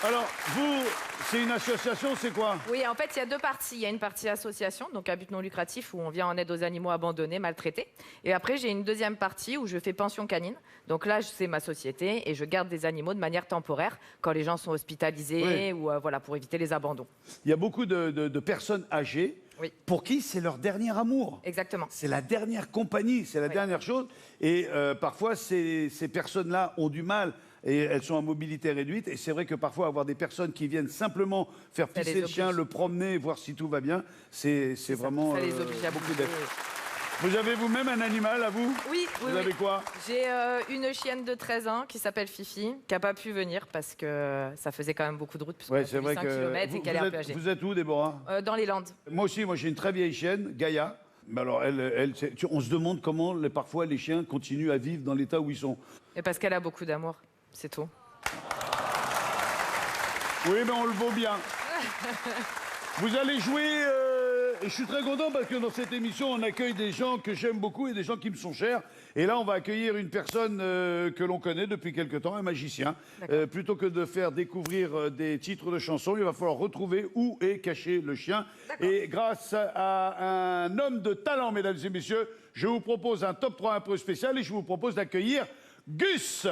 Alors, vous, c'est une association, c'est quoi? Oui, en fait, il y a 2 parties. Il y a une partie association, donc à but non lucratif, où on vient en aide aux animaux abandonnés, maltraités. Et après, j'ai une deuxième partie où je fais pension canine. Donc là, c'est ma société et je garde des animaux de manière temporaire quand les gens sont hospitalisés ou voilà, pour éviter les abandons. Il y a beaucoup de personnes âgées pour qui c'est leur dernier amour. Exactement. C'est la dernière compagnie, c'est la dernière chose. Et parfois, ces personnes-là ont du mal et elles sont à mobilité réduite. Et c'est vrai que parfois, avoir des personnes qui viennent simplement faire pisser le chien, le promener, voir si tout va bien, c'est vraiment ça les oblige à beaucoup d'aide. Vous avez vous-même un animal à vous? Oui, oui. Vous avez quoi? J'ai une chienne de 13 ans qui s'appelle Fifi, qui n'a pas pu venir parce que ça faisait quand même beaucoup de route, puisqu'on a c'est fait vrai 5 que km et qu'elle est un peu âgée. vous êtes où, Déborah? Dans les Landes. Moi aussi, j'ai une très vieille chienne, Gaïa. Mais alors, on se demande comment parfois les chiens continuent à vivre dans l'état où ils sont. Et parce qu'elle a beaucoup d'amour, c'est tout. Oui, mais on le vaut bien. Vous allez jouer... Et je suis très content parce que dans cette émission, on accueille des gens que j'aime beaucoup et des gens qui me sont chers. Et là, on va accueillir une personne que l'on connaît depuis quelque temps, un magicien. Plutôt que de faire découvrir des titres de chansons, il va falloir retrouver où est caché le chien. Et grâce à un homme de talent, mesdames et messieurs, je vous propose un top 3 un peu spécial et je vous propose d'accueillir Gus.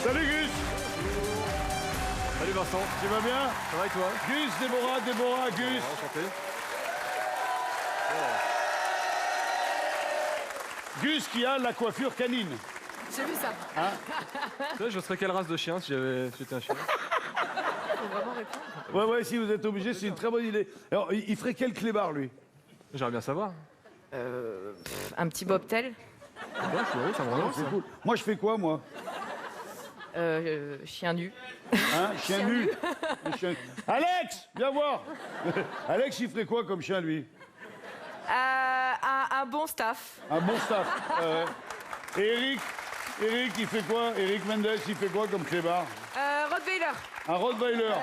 Salut Gus. Salut Vincent. Tu vas bien? Ça va et toi? Gus, Déborah, Gus. Enchanté. Gus qui a la coiffure canine. J'ai vu ça. Tu sais, je serais quelle race de chien si j'étais un chien? Faut vraiment répondre. Ouais, si vous êtes obligé, c'est une très bonne idée. Alors, il ferait quel clébard, lui? J'aimerais bien savoir. Un petit bobtail. Ouais, oui, ça me relance. C'est cool. Moi, je fais quoi, moi? Chien nu. Hein? Chien nu. Alex, viens voir. Alex, il ferait quoi comme chien, lui? Un bon staff. Un bon staff. Et Eric, il fait quoi? Eric Mendes, il fait quoi comme clébard? Rottweiler. Un Rottweiler.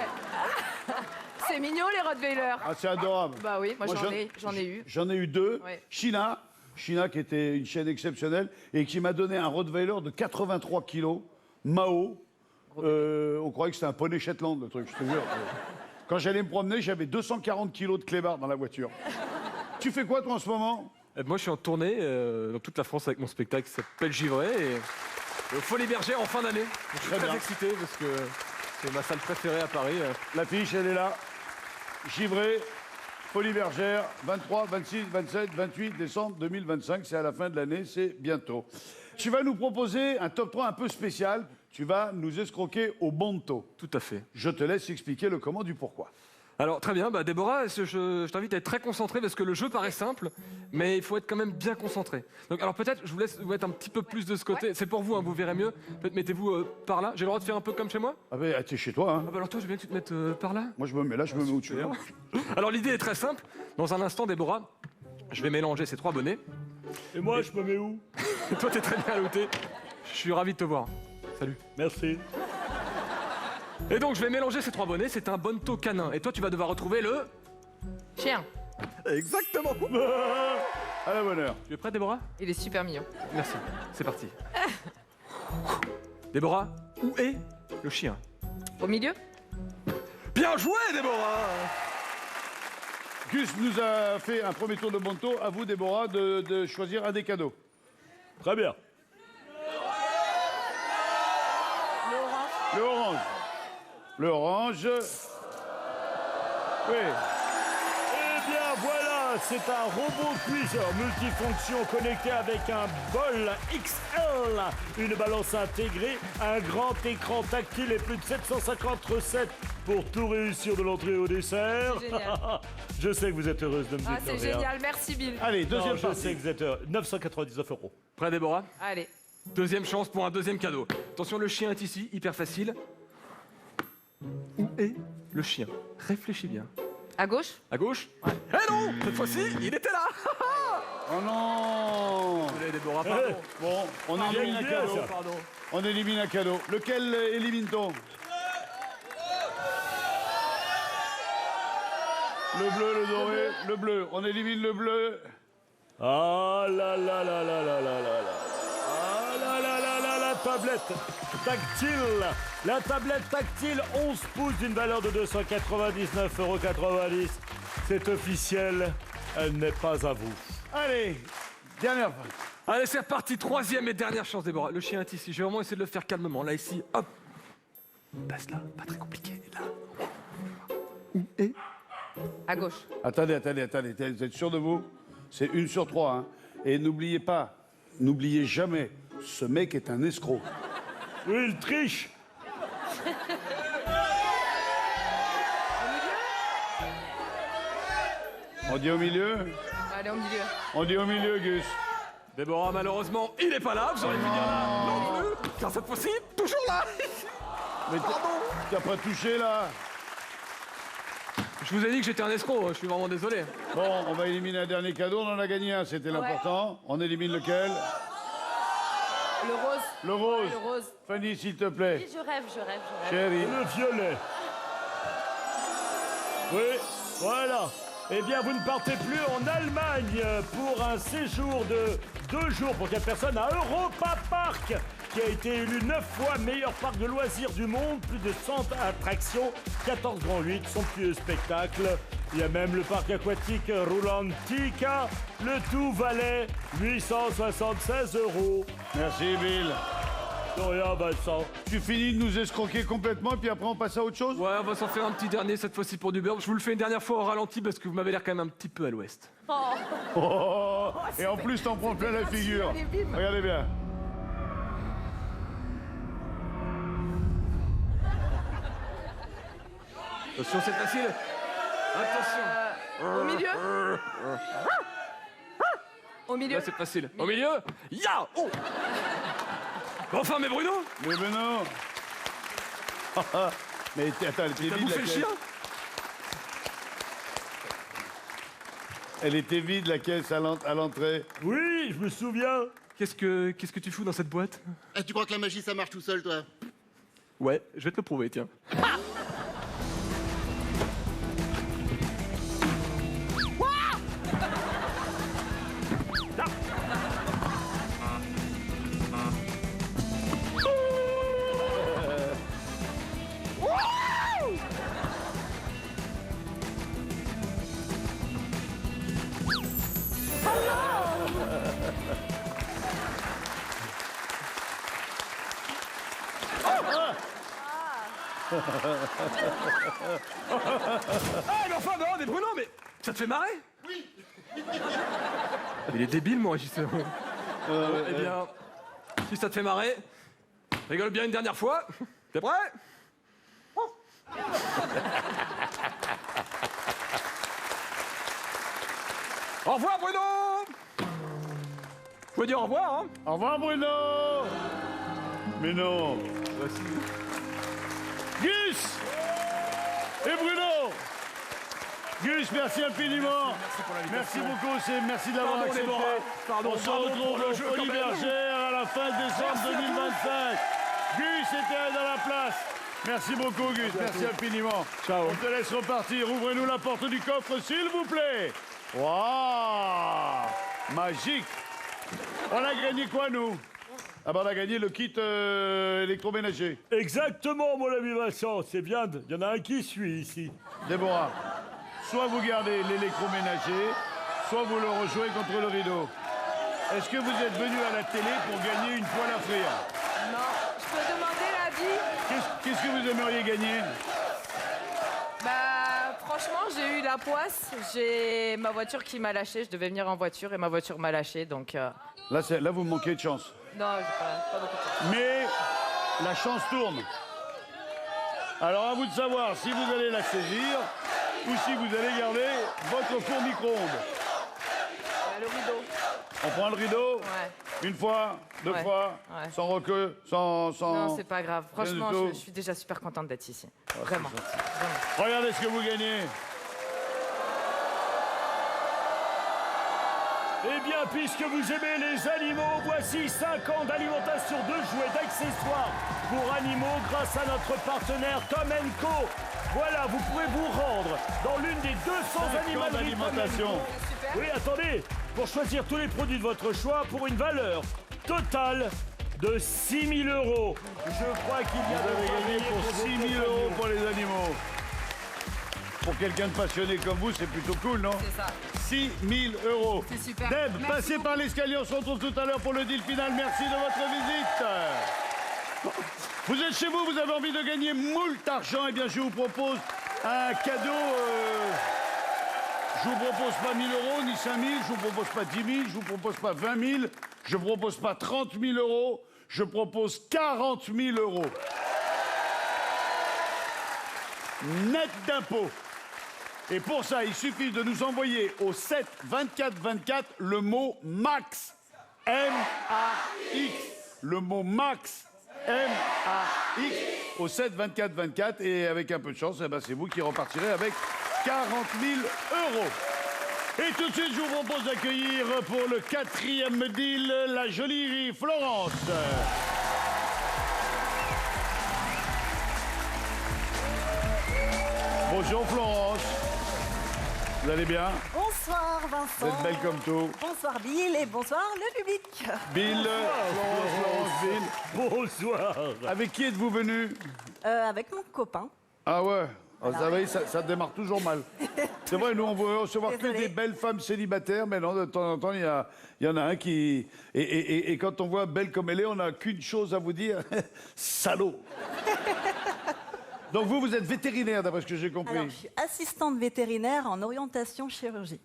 C'est mignon les Rottweiler. Ah, c'est adorable. Bah oui, moi j'en ai eu. J'en ai eu 2. Ouais. China, qui était une chienne exceptionnelle et qui m'a donné un Rottweiler de 83 kilos, Mao. On croyait que c'était un poney Shetland, le truc, je te jure. Quand j'allais me promener, j'avais 240 kilos de clébard dans la voiture. Tu fais quoi, toi, en ce moment? Moi, je suis en tournée dans toute la France avec mon spectacle qui s'appelle Givré et au Folies Bergères en fin d'année. Je suis très excité parce que c'est ma salle préférée à Paris. L'affiche, elle est là. Givré, Folies Bergères, 23, 26, 27, 28 décembre 2025. C'est à la fin de l'année, c'est bientôt. Tu vas nous proposer un top 3 un peu spécial. Tu vas nous escroquer au bonto. Tout à fait. Je te laisse expliquer le comment du pourquoi. Alors très bien, Déborah, je t'invite à être très concentrée parce que le jeu paraît simple, mais il faut être quand même bien concentré. Donc alors peut-être, je vous laisse vous mettre un petit peu plus de ce côté. C'est pour vous, hein, vous verrez mieux. Peut-être mettez-vous par là. J'ai le droit de faire un peu comme chez moi? Ah ben, t'es chez toi, hein. Ah bah alors toi, je veux bien que tu te mettes par là. Moi, je me mets là, je me mets où tu veux. Alors l'idée est très simple. Dans un instant, Déborah, je vais mélanger ces 3 bonnets. Et moi, je me mets où? Toi, t'es très bien looté. Je suis ravi de te voir. Salut. Merci. Et donc, je vais mélanger ces 3 bonnets. C'est un bonto canin. Et toi, tu vas devoir retrouver le... Chien. Exactement. À la bonne heure. Tu es prête, Déborah? Il est super mignon. Merci. C'est parti. Déborah, où est le chien? Au milieu. Bien joué, Déborah. Gus nous a fait un premier tour de bonto. À vous, Déborah, de choisir un des cadeaux. Très bien. Le orange. Le orange. Oui. Eh bien voilà, c'est un robot cuiseur multifonction connecté avec un bol XL, une balance intégrée, un grand écran tactile et plus de 750 recettes pour tout réussir de l'entrée au dessert. C'est génial. Je sais que vous êtes heureuse de me dire. Ah, c'est génial, merci Bill. Allez, deuxième Je partie. sais que vous êtes heureux. 999 €. Prêt, Déborah? Allez. Deuxième chance pour un deuxième cadeau. Attention, le chien est ici, hyper facile. Où est le chien? Réfléchis bien. À gauche. À gauche? Eh non! Cette fois-ci, il était là! Oh non. Désolé, Déborah, pardon. Bon, on élimine un bien, cadeau. ça. Pardon. On élimine un cadeau. Lequel élimine-t-on? Le bleu, le doré, le bleu. On élimine le bleu. Ah là là là là là là là là. Ah là là là là, la tablette tactile. La tablette tactile 11 pouces d'une valeur de 299,90 €. C'est officiel, elle n'est pas à vous. Allez, dernière fois. Allez, c'est reparti. Troisième et dernière chance, Déborah. Le chien est ici. Je vais vraiment essayer de le faire calmement. Là, ici, hop. Passe là, pas très compliqué. Là. Où est? À gauche. Attendez, vous êtes sûr de vous? C'est 1 sur 3, hein. Et n'oubliez pas, n'oubliez jamais, ce mec est un escroc. Oui, il triche. On dit au milieu? Allez, au milieu. On dit au milieu, Gus. Déborah, malheureusement, il n'est pas là. J'aurais pu dire là non plus. Car cette fois-ci, toujours là. Mais t'as pas touché, là? Je vous ai dit que j'étais un escroc. Je suis vraiment désolé. Bon, on va éliminer un dernier cadeau. On en a gagné un, c'était l'important. On élimine lequel? Le rose. Le rose. Le rose. Fanny, s'il te plaît. Oui, je rêve. Chérie. Le violet. Oui, voilà. Eh bien, vous ne partez plus en Allemagne pour un séjour de 2 jours pour 4 personnes à Europa Park, qui a été élu 9 fois meilleur parc de loisirs du monde, plus de 100 attractions, 14 grands 8, somptueux spectacles. Il y a même le parc aquatique Rulantica. Le tout valait 876 €. Merci, Bill. De rien, Vincent. Tu finis de nous escroquer complètement et puis après on passe à autre chose? Ouais, on va s'en faire un petit dernier cette fois-ci pour du beurre. Je vous le fais une dernière fois au ralenti parce que vous m'avez l'air quand même un petit peu à l'ouest. Oh, et en plus t'en prends plein la figure. Regardez bien. Attention, c'est facile. Attention. Au milieu. Au milieu. Là, c'est facile. Au milieu. Ya. Oh. Enfin, mais Bruno. Mais non. Mais attends, elle était T'as vide bouffé la le caisse. chien? Elle était vide la caisse à l'entrée. Oui, je me souviens. Qu'est-ce que tu fous dans cette boîte? Ah, tu crois que la magie ça marche tout seul, toi? Ouais, je vais te le prouver, tiens. Ah, mais enfin, non, mais Bruno, mais ça te fait marrer? Oui. Il est débile, mon régisseur. Eh bien, si ça te fait marrer, rigole bien une dernière fois. T'es prêt? Au revoir, Bruno. Faut dire au revoir, hein? Au revoir Bruno. Mais non. Gus et Bruno. Gus, merci infiniment. Merci beaucoup, merci de l'avoir accepté. On se retrouve au Folie Bergère à la fin décembre 2025. Gus était dans la place. Merci beaucoup Gus, merci infiniment. Ciao. On te laisse repartir. Ouvrez-nous la porte du coffre s'il vous plaît. Waouh, magique. On a gagné quoi nous? Ah ben on a gagné le kit électroménager. Exactement, mon ami Vincent. C'est bien. Il y en a un qui suit ici. Déborah, soit vous gardez l'électroménager, soit vous le rejouez contre le rideau. Est-ce que vous êtes venu à la télé pour gagner une poêle à frire? Non, je peux demander l'avis? Qu'est-ce que vous aimeriez gagner? Bah, franchement, j'ai eu la poisse. J'ai ma voiture qui m'a lâché. Je devais venir en voiture et ma voiture m'a lâché, donc... Là, vous manquez de chance. Non, j'ai pas beaucoup de chance. Mais la chance tourne. Alors à vous de savoir si vous allez la saisir ou si vous allez garder votre four micro-ondes. Le rideau. On prend le rideau? Ouais. Une fois, deux Ouais. fois, Ouais. sans requeu, sans... Non, c'est pas grave. Franchement, rien du tout. je suis déjà super contente d'être ici. Vraiment. Regardez ce que vous gagnez. Eh bien, puisque vous aimez les animaux, voici 5 ans d'alimentation de jouets, d'accessoires pour animaux grâce à notre partenaire Tom & Co. Voilà, vous pourrez vous rendre dans l'une des 200 animaleries d'alimentation. Tom & Co. Oui, attendez, pour choisir tous les produits de votre choix pour une valeur totale de 6 000 €. Je crois qu'il y a Vous avez gagné pour 6 000 € pour les animaux. Pour quelqu'un de passionné comme vous, c'est plutôt cool, non? C'est ça. 6 000 €. C'est super. Deb, Merci passez par l'escalier, on se retrouve tout à l'heure pour le deal final. Merci de votre visite. Vous êtes chez vous, vous avez envie de gagner moult argent, eh bien je vous propose un cadeau. Je vous propose pas 1 000 € ni 5 000, je vous propose pas 10 000, je vous propose pas 20 000, je vous propose pas 30 000 €, je propose 40 000 €. Net d'impôts. Et pour ça, il suffit de nous envoyer au 7 24 24 le mot MAX. M-A-X. Le mot MAX. M-A-X. Au 7 24 24. Et avec un peu de chance, eh ben, c'est vous qui repartirez avec 40 000 €. Et tout de suite, je vous propose d'accueillir pour le 4e deal la jolie Florence. Bonjour Florence. Vous allez bien? Bonsoir Vincent. Vous êtes belle comme tout. Bonsoir Bill et bonsoir le public. Bill, Florence, Bill. Bonsoir. Avec qui êtes-vous venu? Avec mon copain. Ah ouais, Ah, ça, oui, ça démarre toujours mal. C'est vrai, nous, on veut recevoir que Désolée. des belles femmes célibataires, mais non, de temps en temps, il y en a un qui... Et quand on voit belle comme elle est, on n'a qu'une chose à vous dire. Salaud. Donc vous êtes vétérinaire, d'après ce que j'ai compris. Alors, je suis assistante vétérinaire en orientation chirurgie.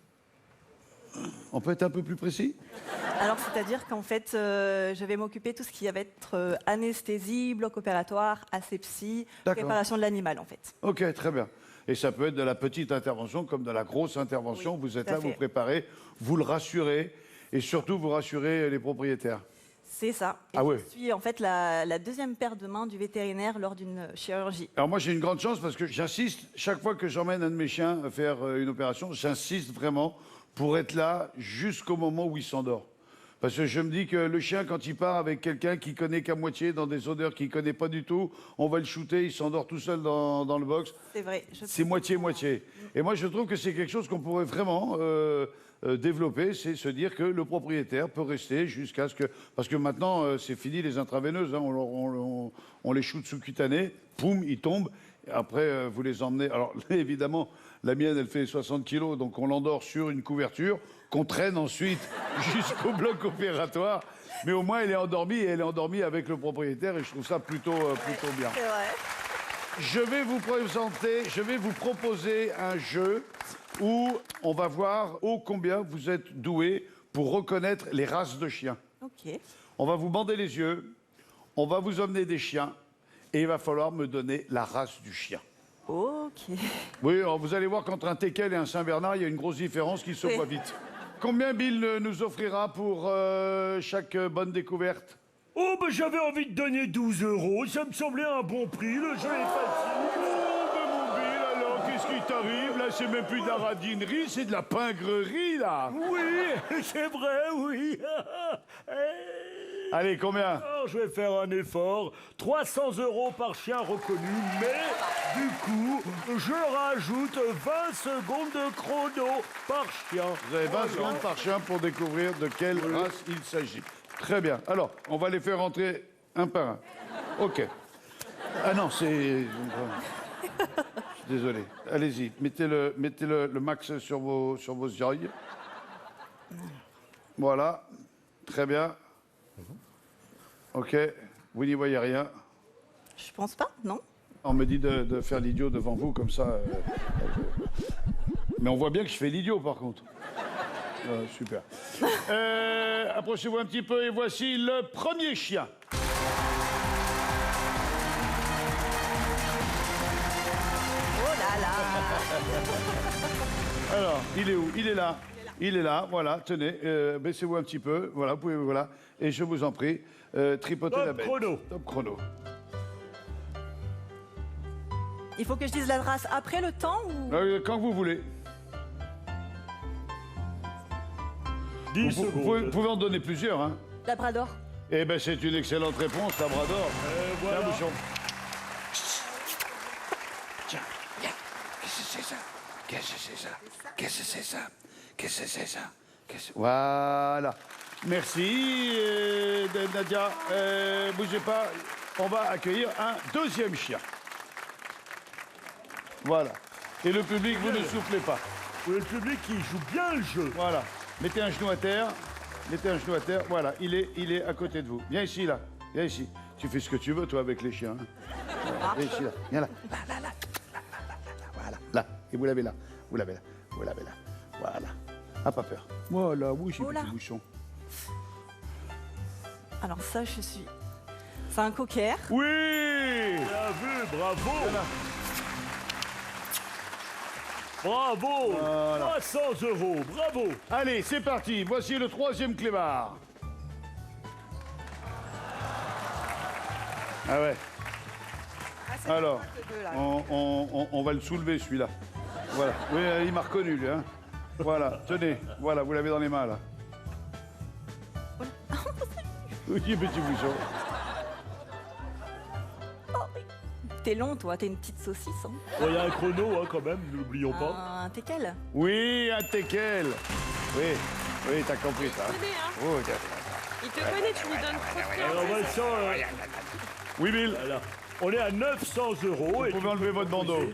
On peut être un peu plus précis? Alors, c'est-à-dire qu'en fait, je vais m'occuper de tout ce qui va être anesthésie, bloc opératoire, asepsie, D'accord. préparation de l'animal, en fait. Ok, très bien. Et ça peut être de la petite intervention comme de la grosse intervention. Oui, vous êtes tout à là, vous fait. préparez, vous le rassurez, et surtout vous rassurez les propriétaires. C'est ça. Et Ah ouais. Je suis en fait la deuxième paire de mains du vétérinaire lors d'une chirurgie. Alors moi j'ai une grande chance parce que j'insiste, chaque fois que j'emmène un de mes chiens à faire une opération, j'insiste vraiment pour être là jusqu'au moment où il s'endort. Parce que je me dis que le chien, quand il part avec quelqu'un qui connaît qu'à moitié, dans des odeurs qu'il connaît pas du tout, on va le shooter, il s'endort tout seul dans le box. C'est vrai. C'est moitié-moitié. Et moi je trouve que c'est quelque chose qu'on pourrait vraiment développer, c'est se dire que le propriétaire peut rester jusqu'à ce que... Parce que maintenant, c'est fini les intraveineuses, hein, on les shoot sous-cutanées, poum, ils tombent, et après vous les emmenez... Alors évidemment, la mienne, elle fait 60 kilos, donc on l'endort sur une couverture, qu'on traîne ensuite jusqu'au bloc opératoire, mais au moins elle est endormie, et elle est endormie avec le propriétaire, et je trouve ça plutôt bien. C'est vrai. Je vais vous proposer un jeu où on va voir ô combien vous êtes doué pour reconnaître les races de chiens. Ok. On va vous bander les yeux, on va vous emmener des chiens, et il va falloir me donner la race du chien. Ok. Oui, alors vous allez voir qu'entre un teckel et un Saint-Bernard, il y a une grosse différence qui se Oui. voit vite. Combien Bill nous offrira pour chaque bonne découverte? Oh, ben j'avais envie de donner 12 €. Ça me semblait un bon prix. Le jeu est facile. Oh, ben mon Bill, alors, qu'est-ce qui t'arrive? Là, c'est même plus de la radinerie, c'est de la pingrerie, là. Oui, c'est vrai, oui. Allez, combien? Alors, je vais faire un effort. 300 € par chien reconnu, mais du coup, je rajoute 20 secondes de chrono par chien. Vous avez 20 secondes par chien pour découvrir de quelle race il s'agit. Très bien. Alors, on va les faire rentrer un par un. OK. Ah non, c'est... Je suis désolé. Allez-y, mettez le max sur vos yeux. Voilà. Très bien. OK. Vous n'y voyez rien. Je pense pas, non? On me dit de faire l'idiot devant vous, comme ça... Mais on voit bien que je fais l'idiot, par contre. Super. Approchez-vous un petit peu et voici le premier chien. Oh là là. Alors, il est où? Il est là. Il est là, voilà, tenez, baissez-vous un petit peu, voilà, vous pouvez, voilà, et je vous en prie, tripotez Top la bête. chrono. Top chrono. Il faut que je dise la race après le temps ou... Quand vous voulez. 10 Vous secondes. pouvez en donner plusieurs, hein. Labrador. Eh ben, c'est une excellente réponse, Labrador. Voilà. Tiens, bouchon. Tiens, viens. Qu'est-ce que c'est ça? Qu'est-ce que c'est ça? Qu'est-ce que c'est ça? Qu'est-ce que c'est ça? Voilà. Merci, Nadia. Bougez pas. On va accueillir un deuxième chien. Voilà. Et le public, vous ne soufflez pas. Oui, le public qui joue bien le jeu. Voilà. Mettez un genou à terre. Mettez un genou à terre. Voilà. Il est à côté de vous. Viens ici, là. Viens ici. Tu fais ce que tu veux, toi, avec les chiens. Hein. Voilà. Viens ici, là. Viens là. Là. Voilà. Là. Et vous l'avez là. Vous l'avez là. Vous l'avez là. Voilà. Ah, pas peur. Voilà. Oui, j'ai Oh là. petit bouchon. Alors ça, je suis... C'est un cocker. Oui. Bien vu, bravo. Voilà. Bravo. Voilà. 300 €, bravo. Allez, c'est parti. Voici le troisième clébard. Ah ouais. Alors, on va le soulever, celui-là. Voilà. Oui, il m'a reconnu, lui. Hein. Voilà, tenez. Voilà, vous l'avez dans les mains, là. Oui, petit bouchon. T'es long, toi, t'es une petite saucisse. Hein. Bon, il y a un chrono, hein, quand même, n'oublions pas. Un teckel. Oui, un teckel. Oui, t'as compris, ça. Il te connaît, hein. Oh, ok. Il te connaît, tu lui donnes trop de cœur. Alors, Vincent, Oui, Bill. voilà. On est à 900 €. Vous pouvez enlever votre bandeau.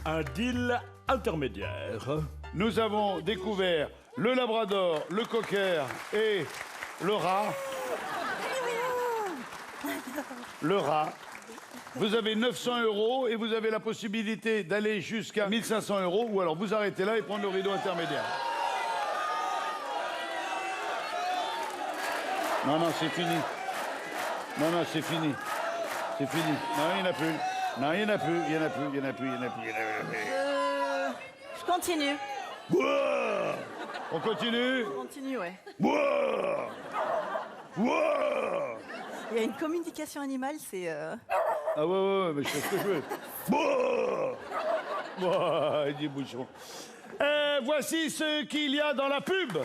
un deal intermédiaire. Nous avons découvert le labrador, le cocker et le rat. Le rat. Vous avez 900 € et vous avez la possibilité d'aller jusqu'à 1500 € ou alors vous arrêtez là et prendre le rideau intermédiaire. Non, non, c'est fini. Non, non, c'est fini. C'est fini. Non, il n'y en a plus. Non, il n'y en a plus. Il n'y en a plus. Il n'y en a plus. Il n'y en a plus. Il y en a plus. Je continue. Ouah, on continue. Je continue, ouais. Ouah, ouah. Il y a une communication animale, c'est... Ah ouais, mais je sais ce que je veux. Ouah, ouah, il dit bouchon. Voici ce qu'il y a dans la pub.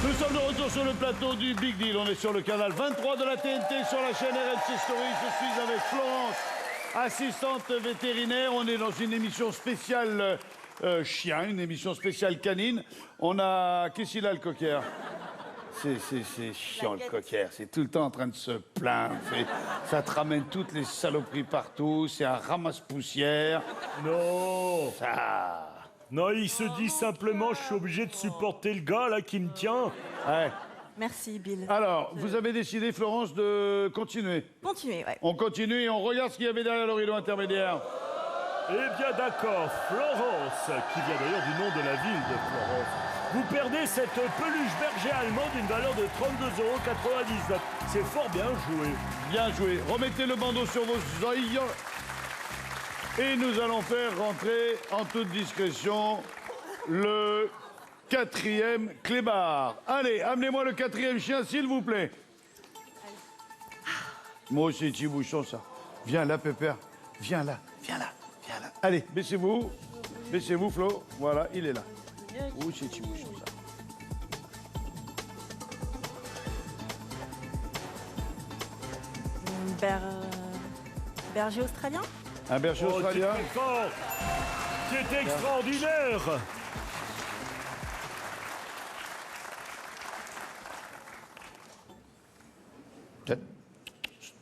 Nous sommes de retour sur le plateau du Big Deal. On est sur le canal 23 de la TNT, sur la chaîne RMC Story. Je suis avec Florence, assistante vétérinaire. On est dans une émission spéciale chien, une émission spéciale canine. On a... Qu'est-ce qu'il a, le cocker? C'est chiant, le cocker. C'est tout le temps en train de se plaindre. Ça te ramène toutes les saloperies partout. C'est un ramasse-poussière. Non. Ça... Non, il se dit simplement, je suis obligé de supporter le gars là qui me tient. Ouais. Merci, Bill. Alors, vous avez décidé, Florence, de continuer. Continuez, ouais. On continue et on regarde ce qu'il y avait derrière le rideau intermédiaire. Eh bien d'accord, Florence, qui vient d'ailleurs du nom de la ville de Florence. Vous perdez cette peluche berger allemande d'une valeur de 32,99 €. C'est fort bien joué. Bien joué. Remettez le bandeau sur vos oreilles. Et nous allons faire rentrer en toute discrétion le 4e clébard. Allez, amenez-moi le 4e chien, s'il vous plaît. Moi aussi, petit bouchon, ça. Viens là, Pépère. Viens là, viens là, viens là. Allez, baissez-vous. Baissez-vous, Flo. Voilà, il est là. Oh, c'est petit bouchon, ça. Berger australien? Un berger australien. Tu es fort. C'est extraordinaire.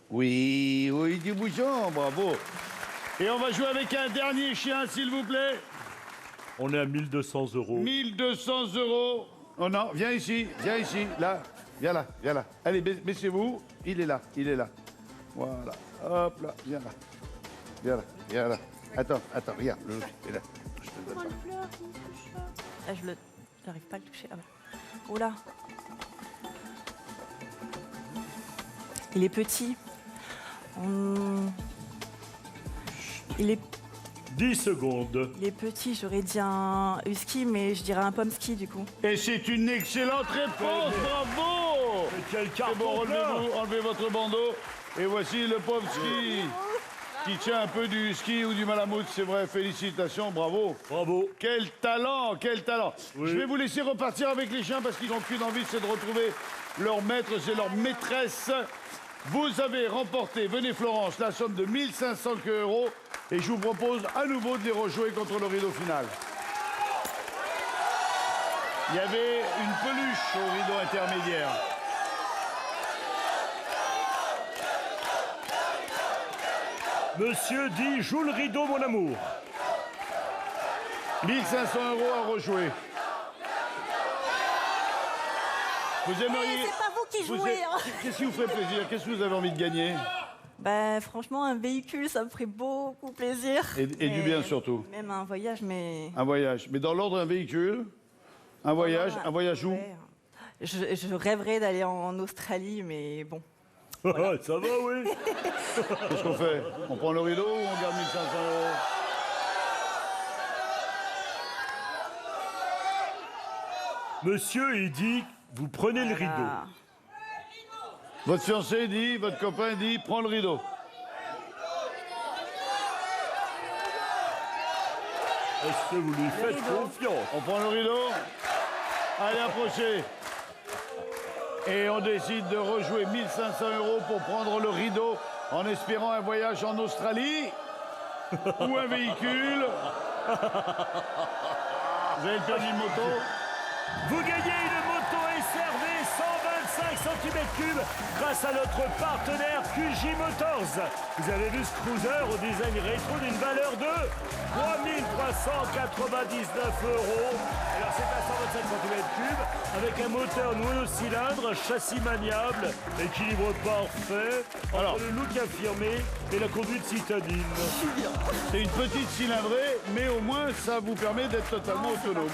Oui, oui, du bouchon, bravo. Et on va jouer avec un dernier chien, s'il vous plaît. On est à 1200 €. 1200 €. Oh non, viens ici, là. Viens là, viens là. Allez, baissez-vous. Il est là, il est là. Voilà. Hop là, viens là. Viens là, viens là. Attends, regarde. Le loup, il est là. Je te le donne pas. Ah, j'arrive pas à le toucher. Ah, bah. Oh là. Il est petit. Il est... 10 secondes. Il est petit, j'aurais dit un husky, mais je dirais un pomsky du coup. Et c'est une excellente réponse, bravo. Mais quel carton C'est bon, plein. relevez-vous, enlevez votre bandeau. Et voici le pomsky qui tient un peu du ski ou du malamute, c'est vrai. Félicitations, bravo. Bravo. Quel talent, quel talent. Oui. Je vais vous laisser repartir avec les chiens parce qu'ils n'ont qu'une envie, c'est de retrouver leur maître, c'est leur maîtresse. Vous avez remporté, venez Florence, la somme de 1500 € et je vous propose à nouveau de les rejouer contre le rideau final. Il y avait une peluche au rideau intermédiaire. Monsieur dit, joue le rideau, mon amour. 1500 € à rejouer. Vous aimeriez... c'est pas vous qui jouez, hein. Qu'est-ce qui vous ferait plaisir? Qu'est-ce que vous avez envie de gagner? Bah, franchement, un véhicule, ça me ferait beaucoup plaisir. Et du bien surtout. Même un voyage, mais... Un voyage. Mais dans l'ordre, un véhicule, un voyage où? Ouais. Je rêverais d'aller en Australie, mais bon. Voilà. Ça va, oui. Qu'est-ce qu'on fait? On prend le rideau ou on garde 1500 €? Monsieur, il dit, vous prenez le rideau. Votre fiancé dit, votre copain dit, prends le rideau. Est-ce que vous lui faites confiance? On prend le rideau. Allez, approchez. Et on décide de rejouer 1500 € pour prendre le rideau en espérant un voyage en Australie. ou un véhicule. Vous avez le permis de moto? Vous gagnez une moto SRV 125 cm3 grâce à notre partenaire QJ Motors. Vous avez vu ce cruiser au design rétro d'une valeur de 3 399 €. Alors c'est à 125 cm3 avec un moteur monocylindre, châssis maniable, équilibre parfait, entre le look affirmé et la conduite citadine. C'est une petite cylindrée, mais au moins ça vous permet d'être totalement autonome.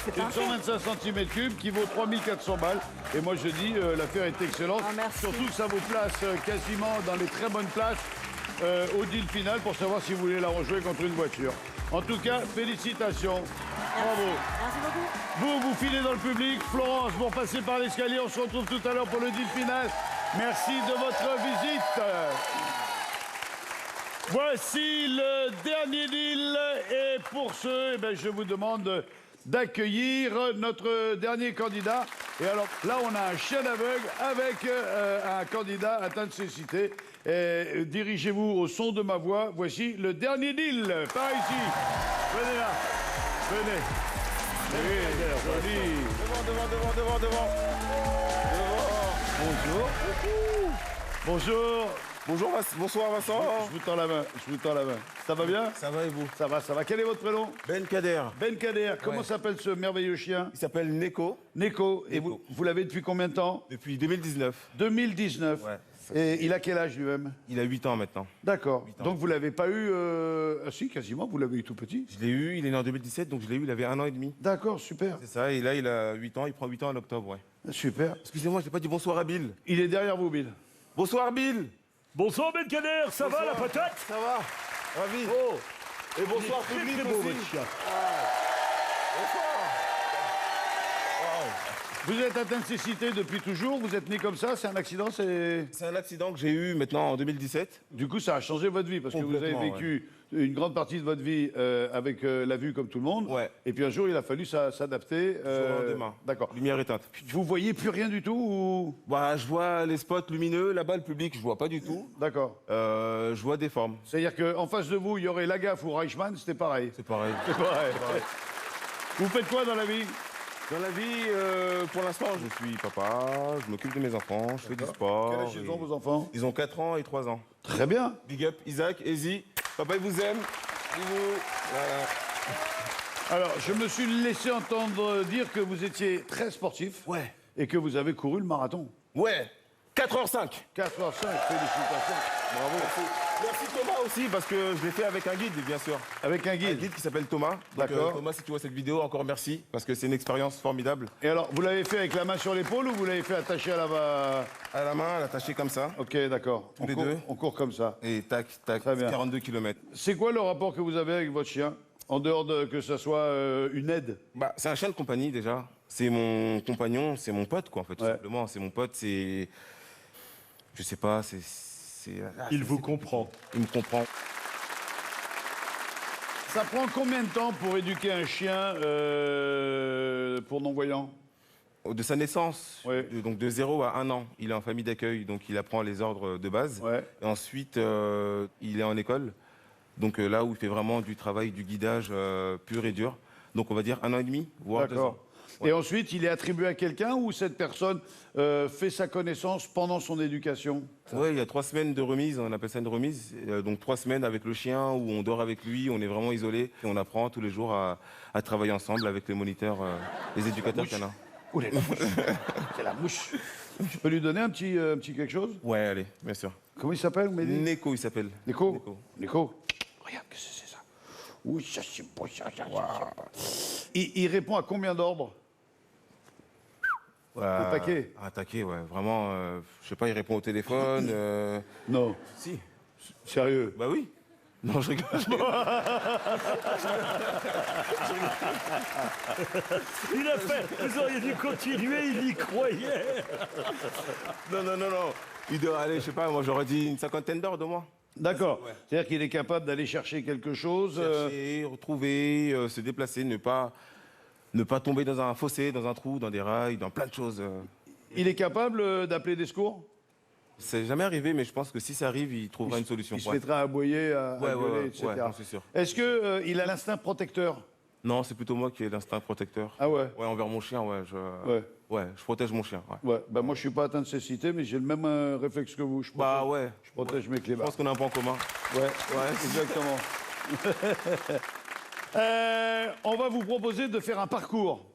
C'est une 125 cm3 qui vaut 3400 balles. Et moi je dis, l'affaire est excellente. Surtout que ça vous place quasiment dans les très bonnes places au deal final pour savoir si vous voulez la rejouer contre une voiture. En tout cas, félicitations. Bravo. Merci beaucoup. Vous filez dans le public. Florence, vous repassez par l'escalier. On se retrouve tout à l'heure pour le deal final. Merci de votre visite. Voici le dernier deal. Et pour ce, je vous demande d'accueillir notre dernier candidat. Et alors là, on a un chien d'aveugle avec un candidat atteint de cécité. Dirigez-vous au son de ma voix. Voici le dernier deal. Par ici. Venez là. Venez. Joli. Devant. Bonjour. Bonsoir Vincent. Je vous tends la main. Ça va bien? Ça va et vous? Ça va. Quel est votre prénom? Ben Kader. Ben Kader. Comment s'appelle ce merveilleux chien? Il s'appelle Neko. Neko. Et vous l'avez depuis combien de temps? Depuis 2019. 2019. Ouais. Et il a quel âge lui-même? Il a 8 ans maintenant. D'accord. Donc vous l'avez pas eu... Ah si, quasiment, vous l'avez eu tout petit. Je l'ai eu, il est né en 2017, donc je l'ai eu, il avait 1 an et demi. D'accord, super. C'est ça, et là il a 8 ans, il prend 8 ans en octobre, ouais. Super. Excusez-moi, je n'ai pas dit bonsoir à Bill. Il est derrière vous, Bill. Bonsoir Bill. Bonsoir Ben Kader, ça va la patate? Ça va. Ravi. Oh. Et bonsoir Il est public très beau, aussi. votre chien. Bonsoir. Vous êtes atteint de cécité depuis toujours? Vous êtes né comme ça? C'est un accident? C'est un accident que j'ai eu maintenant en 2017. Du coup, ça a changé votre vie parce que vous avez vécu une grande partie de votre vie avec la vue comme tout le monde. Ouais. Et puis un jour, il a fallu s'adapter. D'accord. Lumière éteinte. Vous voyez plus rien du tout ou... Bah, je vois les spots lumineux. Là-bas, le public, je vois pas du tout. D'accord. Je vois des formes. C'est-à-dire qu'en face de vous, il y aurait Lagaffe ou Reichmann, c'était pareil. C'est pareil. C'est pareil. Vous faites quoi dans la vie? Dans la vie, pour l'instant, je suis papa, je m'occupe de mes enfants, je fais du sport. Quel âge ils ont, vos enfants? Ils ont 4 ans et 3 ans. Très bien. Big up, Isaac, Easy. Papa, il vous aime. Bisous. Voilà. Alors, je me suis laissé entendre dire que vous étiez très sportif. Ouais. Et que vous avez couru le marathon. Ouais. 4h05. 4h05, félicitations. Bravo. Merci Thomas aussi, parce que je l'ai fait avec un guide, bien sûr. Avec un guide? Un guide qui s'appelle Thomas. D'accord. Thomas, si tu vois cette vidéo, encore merci, parce que c'est une expérience formidable. Et alors, vous l'avez fait avec la main sur l'épaule ou vous l'avez fait attaché à la... À la main, attaché comme ça. Ok, d'accord. Tous les deux. On court comme ça. Et tac, tac, Très bien. 42 km. C'est quoi le rapport que vous avez avec votre chien? En dehors de que ça soit une aide? Bah, c'est un chien de compagnie déjà. C'est mon compagnon, c'est mon pote, quoi, en fait, tout simplement. C'est mon pote, c'est... Je sais pas, c'est... Il vous comprend. Il me comprend. Ça prend combien de temps pour éduquer un chien pour non-voyant? De sa naissance, donc de 0 à 1 an, il est en famille d'accueil, donc il apprend les ordres de base. Et ensuite, il est en école, donc là où il fait vraiment du travail, du guidage pur et dur. Donc on va dire 1 an et demi, voire 2 ans. Et ensuite, il est attribué à quelqu'un ou cette personne fait sa connaissance pendant son éducation? Oui, il y a 3 semaines de remise, on appelle ça une remise. Donc 3 semaines avec le chien où on dort avec lui, on est vraiment isolé. Et on apprend tous les jours à travailler ensemble avec les moniteurs, les éducateurs canins. Ouh, la mouche. C'est la mouche. Je peux lui donner un petit quelque chose? Ouais, allez, bien sûr. Comment il s'appelle? Neko, il s'appelle. Neko. Regarde, qu'est-ce que c'est ça? Oui, ça c'est beau, ça. Il répond à combien d'ordres? Un taquet. Un taquet, ouais. Vraiment, je sais pas, il répond au téléphone. Non. Si. Sérieux? Bah oui. Non, je rigole. Il a fait, vous auriez dû continuer, il y croyait. Non. Il doit aller, je sais pas, moi j'aurais dit une 50aine d'ordres au moins. D'accord. C'est-à-dire qu'il est capable d'aller chercher quelque chose. Chercher, retrouver, se déplacer, ne pas tomber dans un fossé, dans un trou, dans des rails, dans plein de choses. Il est capable d'appeler des secours? C'est jamais arrivé, mais je pense que si ça arrive, il trouvera une solution. Il se mettra à aboyer, à gueuler, etc. Ouais, c'est sûr. Est-ce qu'il a l'instinct protecteur? Non, c'est plutôt moi qui ai l'instinct protecteur. Ah ouais? Ouais, envers mon chien, ouais. Je protège mon chien. Ouais. Bah, moi, je suis pas atteint de cécité, mais j'ai le même réflexe que vous. Je protège mes clébards. Je pense qu'on a un point commun. Ouais, exactement. On va vous proposer de faire un parcours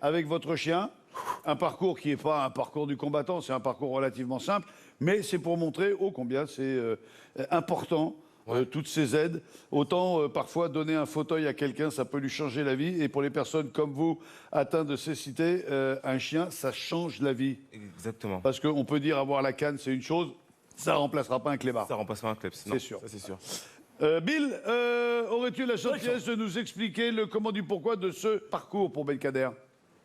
avec votre chien. Un parcours qui n'est pas un parcours du combattant, c'est un parcours relativement simple, mais c'est pour montrer ô combien c'est important, toutes ces aides. Autant parfois donner un fauteuil à quelqu'un, ça peut lui changer la vie. Et pour les personnes comme vous, atteintes de cécité, un chien, ça change la vie. Exactement. Parce qu'on peut dire avoir la canne, c'est une chose, ça ne remplacera pas un clébard. Ça remplacera un clébard, c'est sûr. Ça, c'est sûr. Bill, aurais-tu la gentillesse de nous expliquer le comment du pourquoi de ce parcours pour Belkader?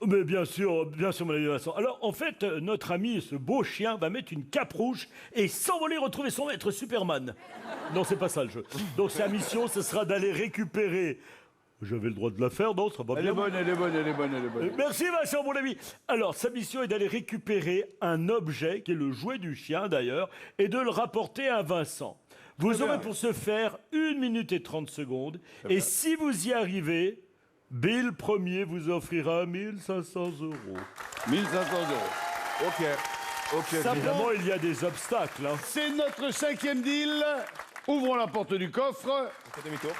Mais bien sûr, mon ami Vincent. Alors, en fait, notre ami, ce beau chien, va mettre une cape rouge et s'envoler retrouver son maître Superman. Non, c'est pas ça le jeu. Donc, sa mission, ce sera d'aller récupérer... J'avais le droit de la faire, non? Ça va bien. Elle est bonne, elle est bonne, elle est bonne, elle est bonne. Merci Vincent, mon ami. Alors, sa mission est d'aller récupérer un objet, qui est le jouet du chien d'ailleurs, et de le rapporter à Vincent. Vous aurez pour ce faire 1 minute et 30 secondes. Et si vous y arrivez... Bill premier vous offrira 1 500 €. 1 500 €. Ok. Évidemment, il y a des obstacles. Hein. C'est notre 5e deal. Ouvrons la porte du coffre. Demi-tour.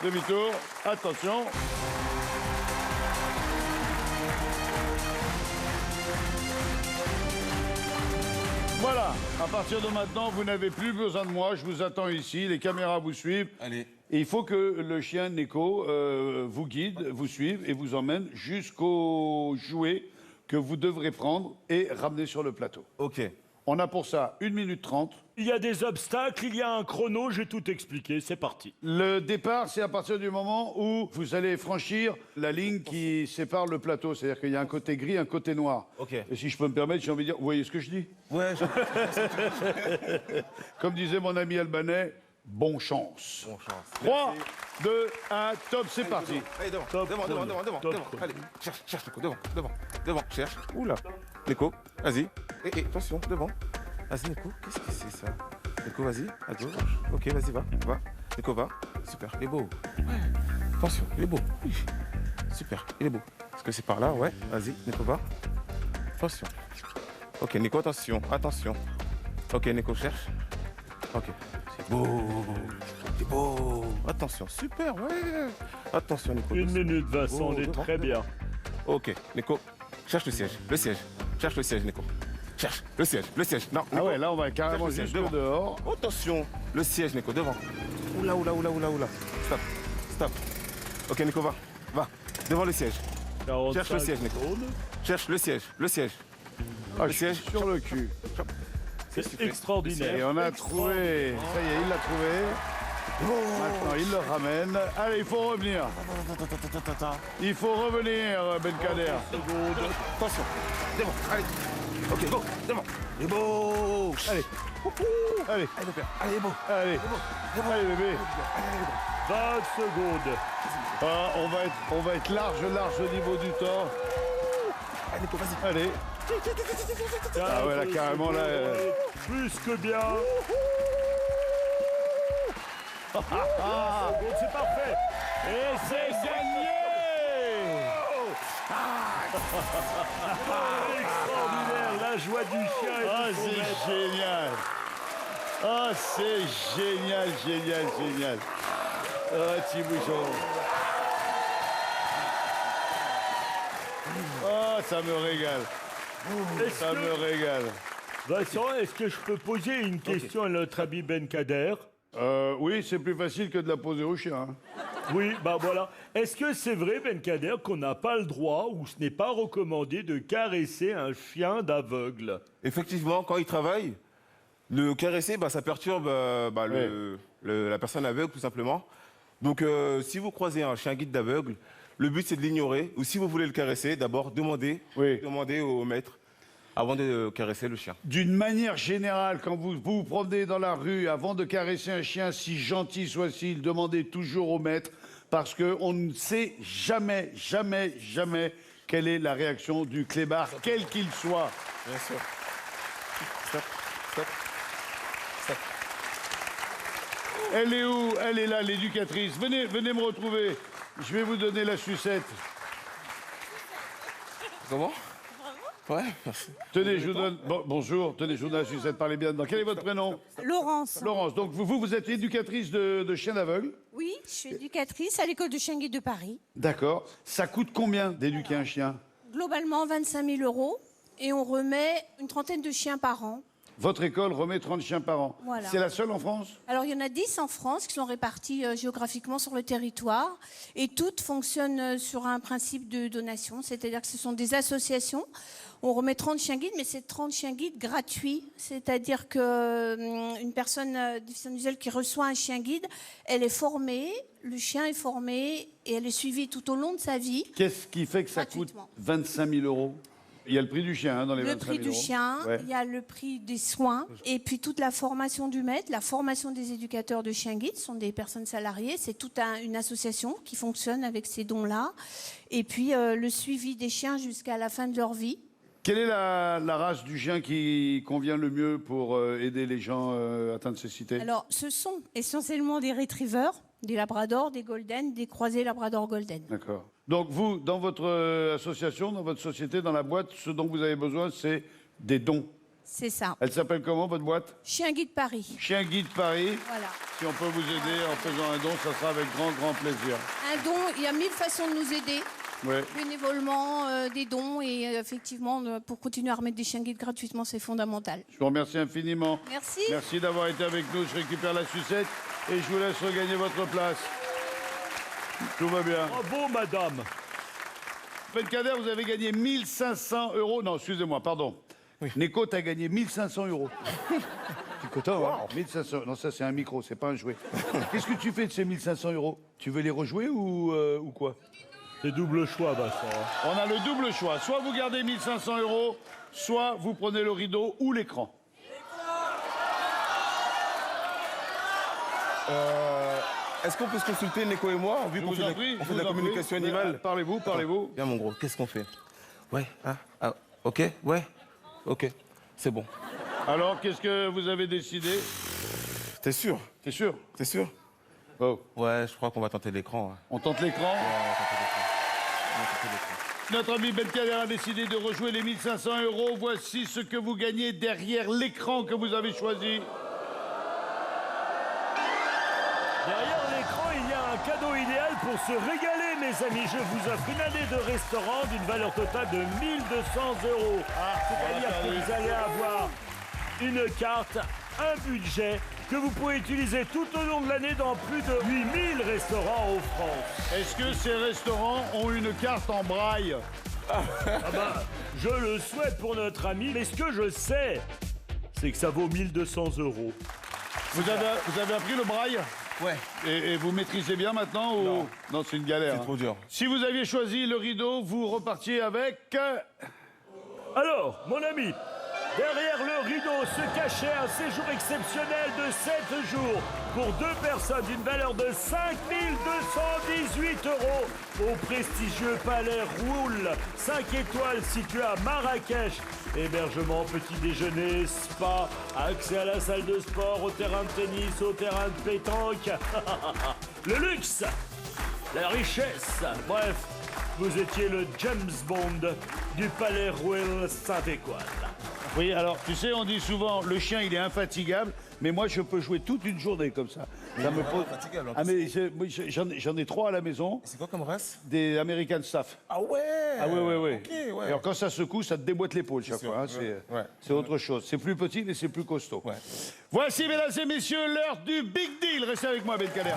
Demi-tour. Attention. Voilà, à partir de maintenant, vous n'avez plus besoin de moi. Je vous attends ici. Les caméras vous suivent. Allez. Et il faut que le chien Neko vous guide, vous suive et vous emmène jusqu'au jouet que vous devrez prendre et ramener sur le plateau. Ok. On a pour ça 1 minute 30. Il y a des obstacles, il y a un chrono, j'ai tout expliqué, c'est parti. Le départ, c'est à partir du moment où vous allez franchir la ligne qui sépare le plateau. C'est-à-dire qu'il y a un côté gris, un côté noir. Ok. Et si je peux me permettre, j'ai envie de dire, vous voyez ce que je dis? Ouais. Comme disait mon ami albanais, bon chance. Bon chance. 3, 2, 1, top, c'est parti. Allez, devant, Top devant. top Allez, cherche, Nico, devant, cherche. Oula. Nico, vas-y. Attention, devant. Vas-y, Nico, qu'est-ce que c'est ça? Nico, vas-y, à gauche. Ok, vas-y, va. Nico, va. Super, il est beau. Ouais. Attention, il est beau. Oui. Super, il est beau. Est-ce que c'est par là? Ouais, vas-y, Nico, va. Attention. Ok, Nico, attention. Ok, Nico, cherche. Ok. C'est beau. Attention, super, ouais. Attention, Nico. 1 minute, Vincent, on est très bien. Ok, Nico, cherche le siège. Cherche le siège, Nico. Cherche le siège. Non, Ah ouais, là, on va carrément siège, jusque dehors. Attention, le siège, Nico, devant. Oula. Stop. Ok, Nico, va. Devant le siège. Cherche le siège, Nico. Cherche le siège. Ah, je suis sur le cul. C'est extraordinaire. Et on a trouvé. Ça y est, il l'a trouvé. Maintenant, il le ramène. Allez, il faut revenir. Il faut revenir, Belkader. Attention, devant, allez. Ok, go, devant. Il est beau. Allez. Allez, mon père. Allez, il est beau. allez. Allez, bébé. 20 secondes. Ah, on va être large au niveau du temps. Allez, Nico, vas-y. Allez. Ah ouais, là, carrément, là... Plus que bien. C'est parfait. Et c'est gagné. Extraordinaire, la joie du chien. Ah, c'est génial. Ah, c'est génial. Ah, petit bouchon. Ah, ça me régale. Vincent, est-ce que je peux poser une question à notre ami Belkader? Oui, c'est plus facile que de la poser au chien. Hein. Oui, bah voilà. Est-ce que c'est vrai, Belkader, qu'on n'a pas le droit ou ce n'est pas recommandé de caresser un chien d'aveugle? Effectivement, quand il travaille, le caresser, ça perturbe la personne aveugle, tout simplement. Donc, si vous croisez un chien guide d'aveugle, le but, c'est de l'ignorer. Ou si vous voulez le caresser, d'abord, demandez au maître avant de caresser le chien. D'une manière générale, quand vous vous promenez dans la rue, avant de caresser un chien, si gentil soit-il, demandez toujours au maître, parce qu'on ne sait jamais quelle est la réaction du clébard, quel qu'il soit. Bien sûr. Stop. Elle est où? Elle est là, l'éducatrice. Venez me retrouver. Je vais vous donner la sucette. Comment? Ouais, merci. Tenez, je vous donne... bonjour, tenez, je vous donne la sucette, parlez bien dedans. Quel est votre prénom? Laurence. Laurence, donc vous êtes éducatrice de chiens d'aveugles? Oui, je suis éducatrice à l'école de chien guide de Paris. D'accord. Ça coûte combien d'éduquer un chien? Globalement, 25 000 € et on remet une trentaine de chiens par an. Votre école remet 30 chiens par an. Voilà. C'est la seule en France? Alors, il y en a 10 en France qui sont répartis géographiquement sur le territoire et toutes fonctionnent sur un principe de donation, c'est-à-dire que ce sont des associations. On remet 30 chiens guides, mais c'est 30 chiens guides gratuits. C'est-à-dire qu'une personne déficiente visuelle qui reçoit un chien guide, elle est formée, le chien est formé et elle est suivie tout au long de sa vie. Qu'est-ce qui fait que ça coûte 25 000 €? Il y a le prix du chien dans les 25 000 €. Le prix du chien, ouais. il y a le prix des soins, et puis toute la formation du maître, la formation des éducateurs de chiens guides, ce sont des personnes salariées, c'est toute une association qui fonctionne avec ces dons-là, et puis le suivi des chiens jusqu'à la fin de leur vie. Quelle est la race du chien qui convient le mieux pour aider les gens atteints de cécité? Alors, ce sont essentiellement des retrievers, des labradors, des golden, des croisés labrador golden. D'accord. Donc vous, dans votre association, dans votre société, dans la boîte, ce dont vous avez besoin, c'est des dons. C'est ça. Elle s'appelle comment, votre boîte? Chien Guide Paris. Chien Guide Paris. Voilà. Si on peut vous aider en faisant un don, ça sera avec grand plaisir. Un don, il y a 1000 façons de nous aider. Ouais. Bénévolement, des dons et effectivement, pour continuer à remettre des chiens guides gratuitement, c'est fondamental. Je vous remercie infiniment. Merci. Merci d'avoir été avec nous. Je récupère la sucette et je vous laisse regagner votre place. Tout va bien. Bravo, madame. Kader, vous avez gagné 1500 €. Non, excusez-moi, pardon. Oui. Neko, t'as gagné 1500 €. Tu es content, hein? 1500. Non, ça, c'est un micro, c'est pas un jouet. Qu'est-ce que tu fais de ces 1500 €? Tu veux les rejouer ou quoi? C'est double choix, Vincent. On a le double choix. Soit vous gardez 1500 €, soit vous prenez le rideau ou l'écran. Est-ce qu'on peut se consulter, Neko et moi, vu qu'on fait de la communication animale? Parlez-vous. Viens, mon gros, qu'est-ce qu'on fait? Ouais, ok, ouais, ok, c'est bon. Alors, qu'est-ce que vous avez décidé? T'es sûr? T'es sûr? T'es sûr? Oh. Ouais, je crois qu'on va tenter l'écran. On tente l'écran? Ouais, on va tenter l'écran. Notre ami Ben Kader a décidé de rejouer les 1500 €. Voici ce que vous gagnez derrière l'écran que vous avez choisi. Derrière l'écran, il y a un cadeau idéal pour se régaler, mes amis. Je vous offre une année de restaurant d'une valeur totale de 1200 €. C'est-à-dire que vous allez avoir une carte, un budget que vous pouvez utiliser tout au long de l'année dans plus de 8000 restaurants en France. Est-ce que ces restaurants ont une carte en braille? Je le souhaite pour notre ami, mais ce que je sais, c'est que ça vaut 1200 €. Vous avez appris le braille? Ouais. Et vous maîtrisez bien maintenant ou... Non, c'est une galère. C'est trop dur. Si vous aviez choisi le rideau, vous repartiez avec... Alors, mon ami, derrière le rideau se cachait un séjour exceptionnel de 7 jours pour 2 personnes d'une valeur de 5 218 € au prestigieux Palais Roule, 5 étoiles situé à Marrakech. Hébergement, petit déjeuner, spa, accès à la salle de sport, au terrain de tennis, au terrain de pétanque. Le luxe, la richesse, bref, vous étiez le James Bond du Palais Royal Saint-Étoile. Oui, alors, tu sais, on dit souvent, le chien, il est infatigable, mais moi, je peux jouer toute une journée comme ça. Ça me pose... Infatigable, Ah, mais j'en ai 3 à la maison. C'est quoi comme race? Des American Staff. Ah ouais. Ah ouais. Ok, ouais. Et alors, quand ça secoue, ça te déboîte l'épaule chaque fois. Hein, c'est autre chose. C'est plus petit, mais c'est plus costaud. Ouais. Voici, mesdames et messieurs, l'heure du Big Deal. Restez avec moi, Ben Kader.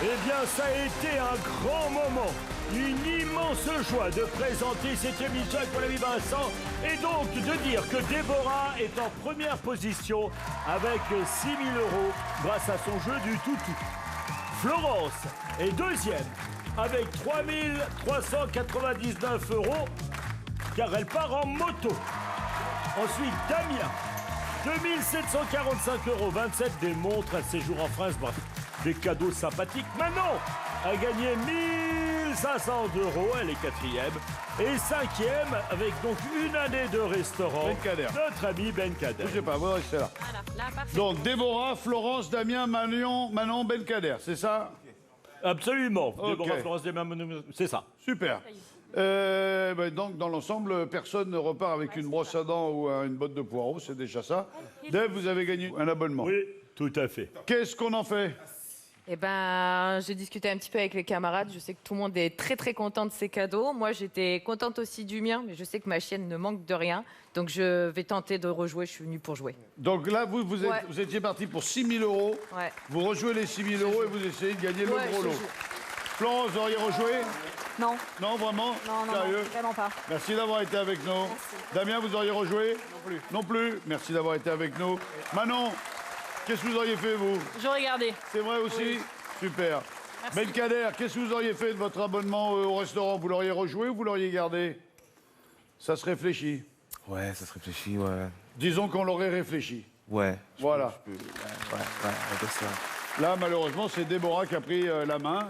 Eh bien, ça a été un grand moment, une immense joie de présenter cette émission avec mon ami Vincent et donc de dire que Déborah est en première position avec 6 000 € grâce à son jeu du toutou. Florence est deuxième avec 3 399 € car elle part en moto. Ensuite, Damien, 2 745 €, 27 des montres, un séjour en France, bref. Des cadeaux sympathiques. Manon a gagné 1 1500 €, elle est 4e. Et 5e, avec donc une année de restaurant, Ben Kader. notre ami Ben Kader. Je sais pas, vous restez là. Voilà, là, parfait. Donc, Déborah, Florence, Damien, Manon, Ben Kader, c'est ça? Absolument. Ok. Déborah, Florence, c'est ça. Super. Donc, dans l'ensemble, personne ne repart avec une brosse à dents ou une botte de poireaux, c'est déjà ça. Dave, vous avez gagné un abonnement. Oui, tout à fait. Qu'est-ce qu'on en fait? Eh ben, j'ai discuté un petit peu avec les camarades. Je sais que tout le monde est très très content de ces cadeaux. Moi, j'étais contente aussi du mien, mais je sais que ma chienne ne manque de rien. Donc, je vais tenter de rejouer. Je suis venue pour jouer. Donc là, vous Ouais. étiez parti pour 6 000 €. Ouais. Vous rejouez les 6 000 € et vous essayez de gagner Ouais, le gros je lot. joue. Florence, vous auriez rejoué? Non. Non, vraiment? Non, Sérieux? vraiment pas. Merci d'avoir été avec nous. Damien, vous auriez rejoué? Non plus. Non plus? Merci d'avoir été avec nous. Manon, qu'est-ce que vous auriez fait, vous? J'aurais gardé. C'est vrai aussi? Super. Ben Kader, qu'est-ce que vous auriez fait de votre abonnement au restaurant? Vous l'auriez rejoué ou vous l'auriez gardé? Ça se réfléchit. Ouais, ça se réfléchit, ouais. Disons qu'on l'aurait réfléchi. Ouais. Voilà. Ouais, on va dire ça. Là, malheureusement, c'est Déborah qui a pris la main.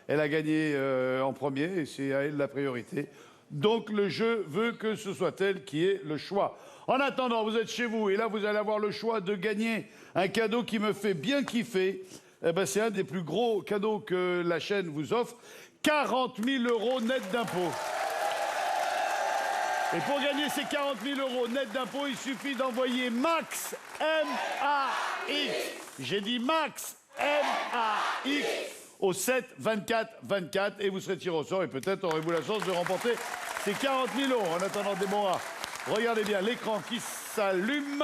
Elle a gagné en premier et c'est à elle la priorité. Donc, le jeu veut que ce soit elle qui ait le choix. En attendant, vous êtes chez vous et là, vous allez avoir le choix de gagner un cadeau qui me fait bien kiffer. Eh ben, c'est un des plus gros cadeaux que la chaîne vous offre. 40 000 € net d'impôts. Et pour gagner ces 40 000 € net d'impôts, il suffit d'envoyer MAX, M-A-X. J'ai dit MAX, M-A-X, au 7 24 24 et vous serez tiré au sort et peut-être aurez-vous la chance de remporter ces 40 000 €. En attendant, Déborah, regardez bien l'écran qui s'allume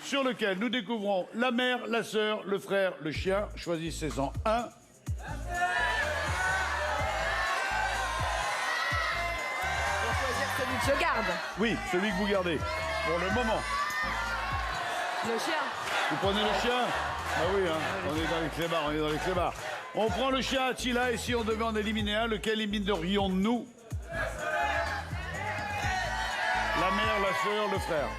sur lequel nous découvrons la mère, la sœur, le frère, le chien. Choisissez-en un. Celui que je garde. Oui, celui que vous gardez, pour le moment. Le chien. Vous prenez le chien? Ah oui, hein, on est dans les clébards, On prend le chien Attila et si on devait en éliminer un, lequel éliminerions-nous? La mère, la sœur, le frère.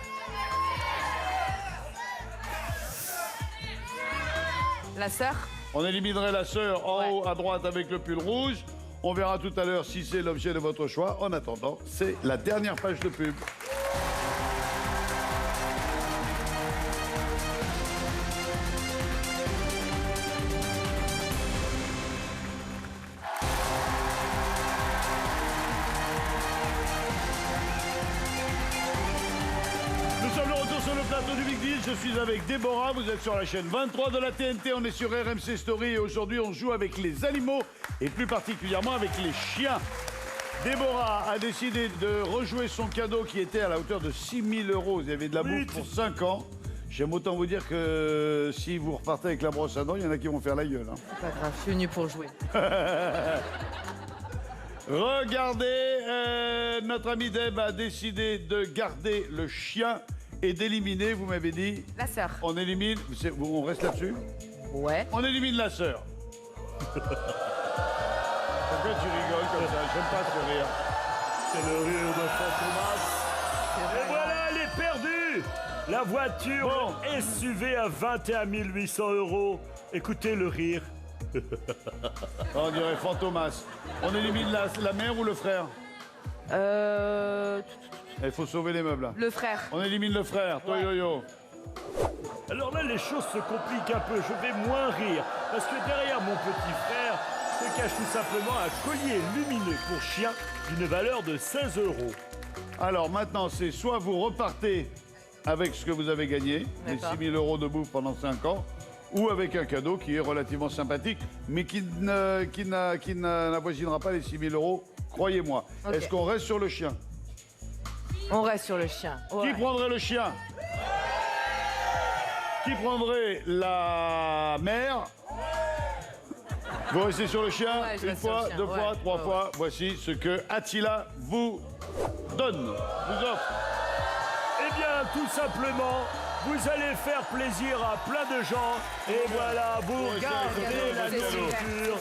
La sœur. On éliminerait la sœur en haut à droite avec le pull rouge. On verra tout à l'heure si c'est l'objet de votre choix. En attendant, c'est la dernière page de pub. Nous sommes de retour sur le plateau du Big Deal. Je suis avec Déborah. Vous êtes sur la chaîne 23 de la TNT. On est sur RMC Story et aujourd'hui, on joue avec les animaux et plus particulièrement avec les chiens. Déborah a décidé de rejouer son cadeau qui était à la hauteur de 6 000 €. Vous avez de la bouffe pour 5 ans. J'aime autant vous dire que si vous repartez avec la brosse à dents, il y en a qui vont faire la gueule. Hein. C'est pas grave, je suis venue pour jouer. Regardez, notre ami Deb a décidé de garder le chien et d'éliminer, vous m'avez dit... La sœur. On élimine... On reste là-dessus? Ouais. On élimine la sœur. Pourquoi tu rigoles comme ça? J'aime pas ce rire. C'est le rire de Fantomas. Et voilà, elle est perdue. La voiture SUV à 21 800 €. Écoutez le rire. On dirait Fantomas. On élimine la mère ou le frère? Il faut sauver les meubles. Là. Le frère. On élimine le frère. Toi, Yo-Yo. Alors là, les choses se compliquent un peu. Je vais moins rire. Parce que derrière mon petit frère se cache tout simplement un collier lumineux pour chien d'une valeur de 16 €. Alors maintenant, c'est soit vous repartez avec ce que vous avez gagné, les 6 000 € de bouffe pendant 5 ans, ou avec un cadeau qui est relativement sympathique, mais qui n'avoisinera pas les 6 000 €, croyez-moi. Okay. Est-ce qu'on reste sur le chien? On reste sur le chien. Ouais. Qui prendrait le chien? Qui prendrait la mère? Vous restez sur le chien? Ouais, je une reste sur fois, le chien. deux fois, Ouais. trois fois. Voici ce que Attila vous donne, vous offre. Eh bien, tout simplement, vous allez faire plaisir à plein de gens. Et voilà, vous gardez la nourriture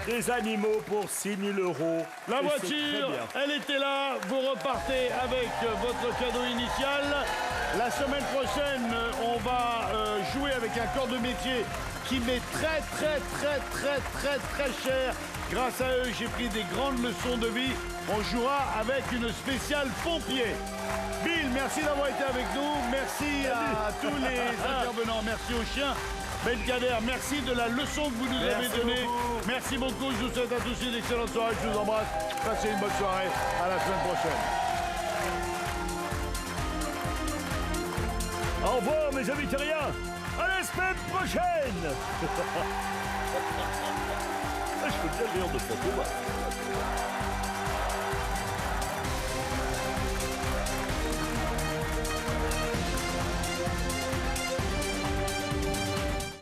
des animaux pour 6 000 €. La Et voiture, c'est très bien. elle était là. Vous repartez avec votre cadeau initial. La semaine prochaine, on va jouer avec un corps de métier qui m'est très cher. Grâce à eux, j'ai pris des grandes leçons de vie. On jouera avec une spéciale pompier. Bill, merci d'avoir été avec nous. Merci à tous les intervenants. Merci aux chiens. Belkader, merci de la leçon que vous nous avez donnée. Merci beaucoup. Je vous souhaite à tous une excellente soirée. Je vous embrasse. Passez une bonne soirée. À la semaine prochaine. Au revoir, mes amis terriens. À la semaine prochaine. Je peux bien rire de photo.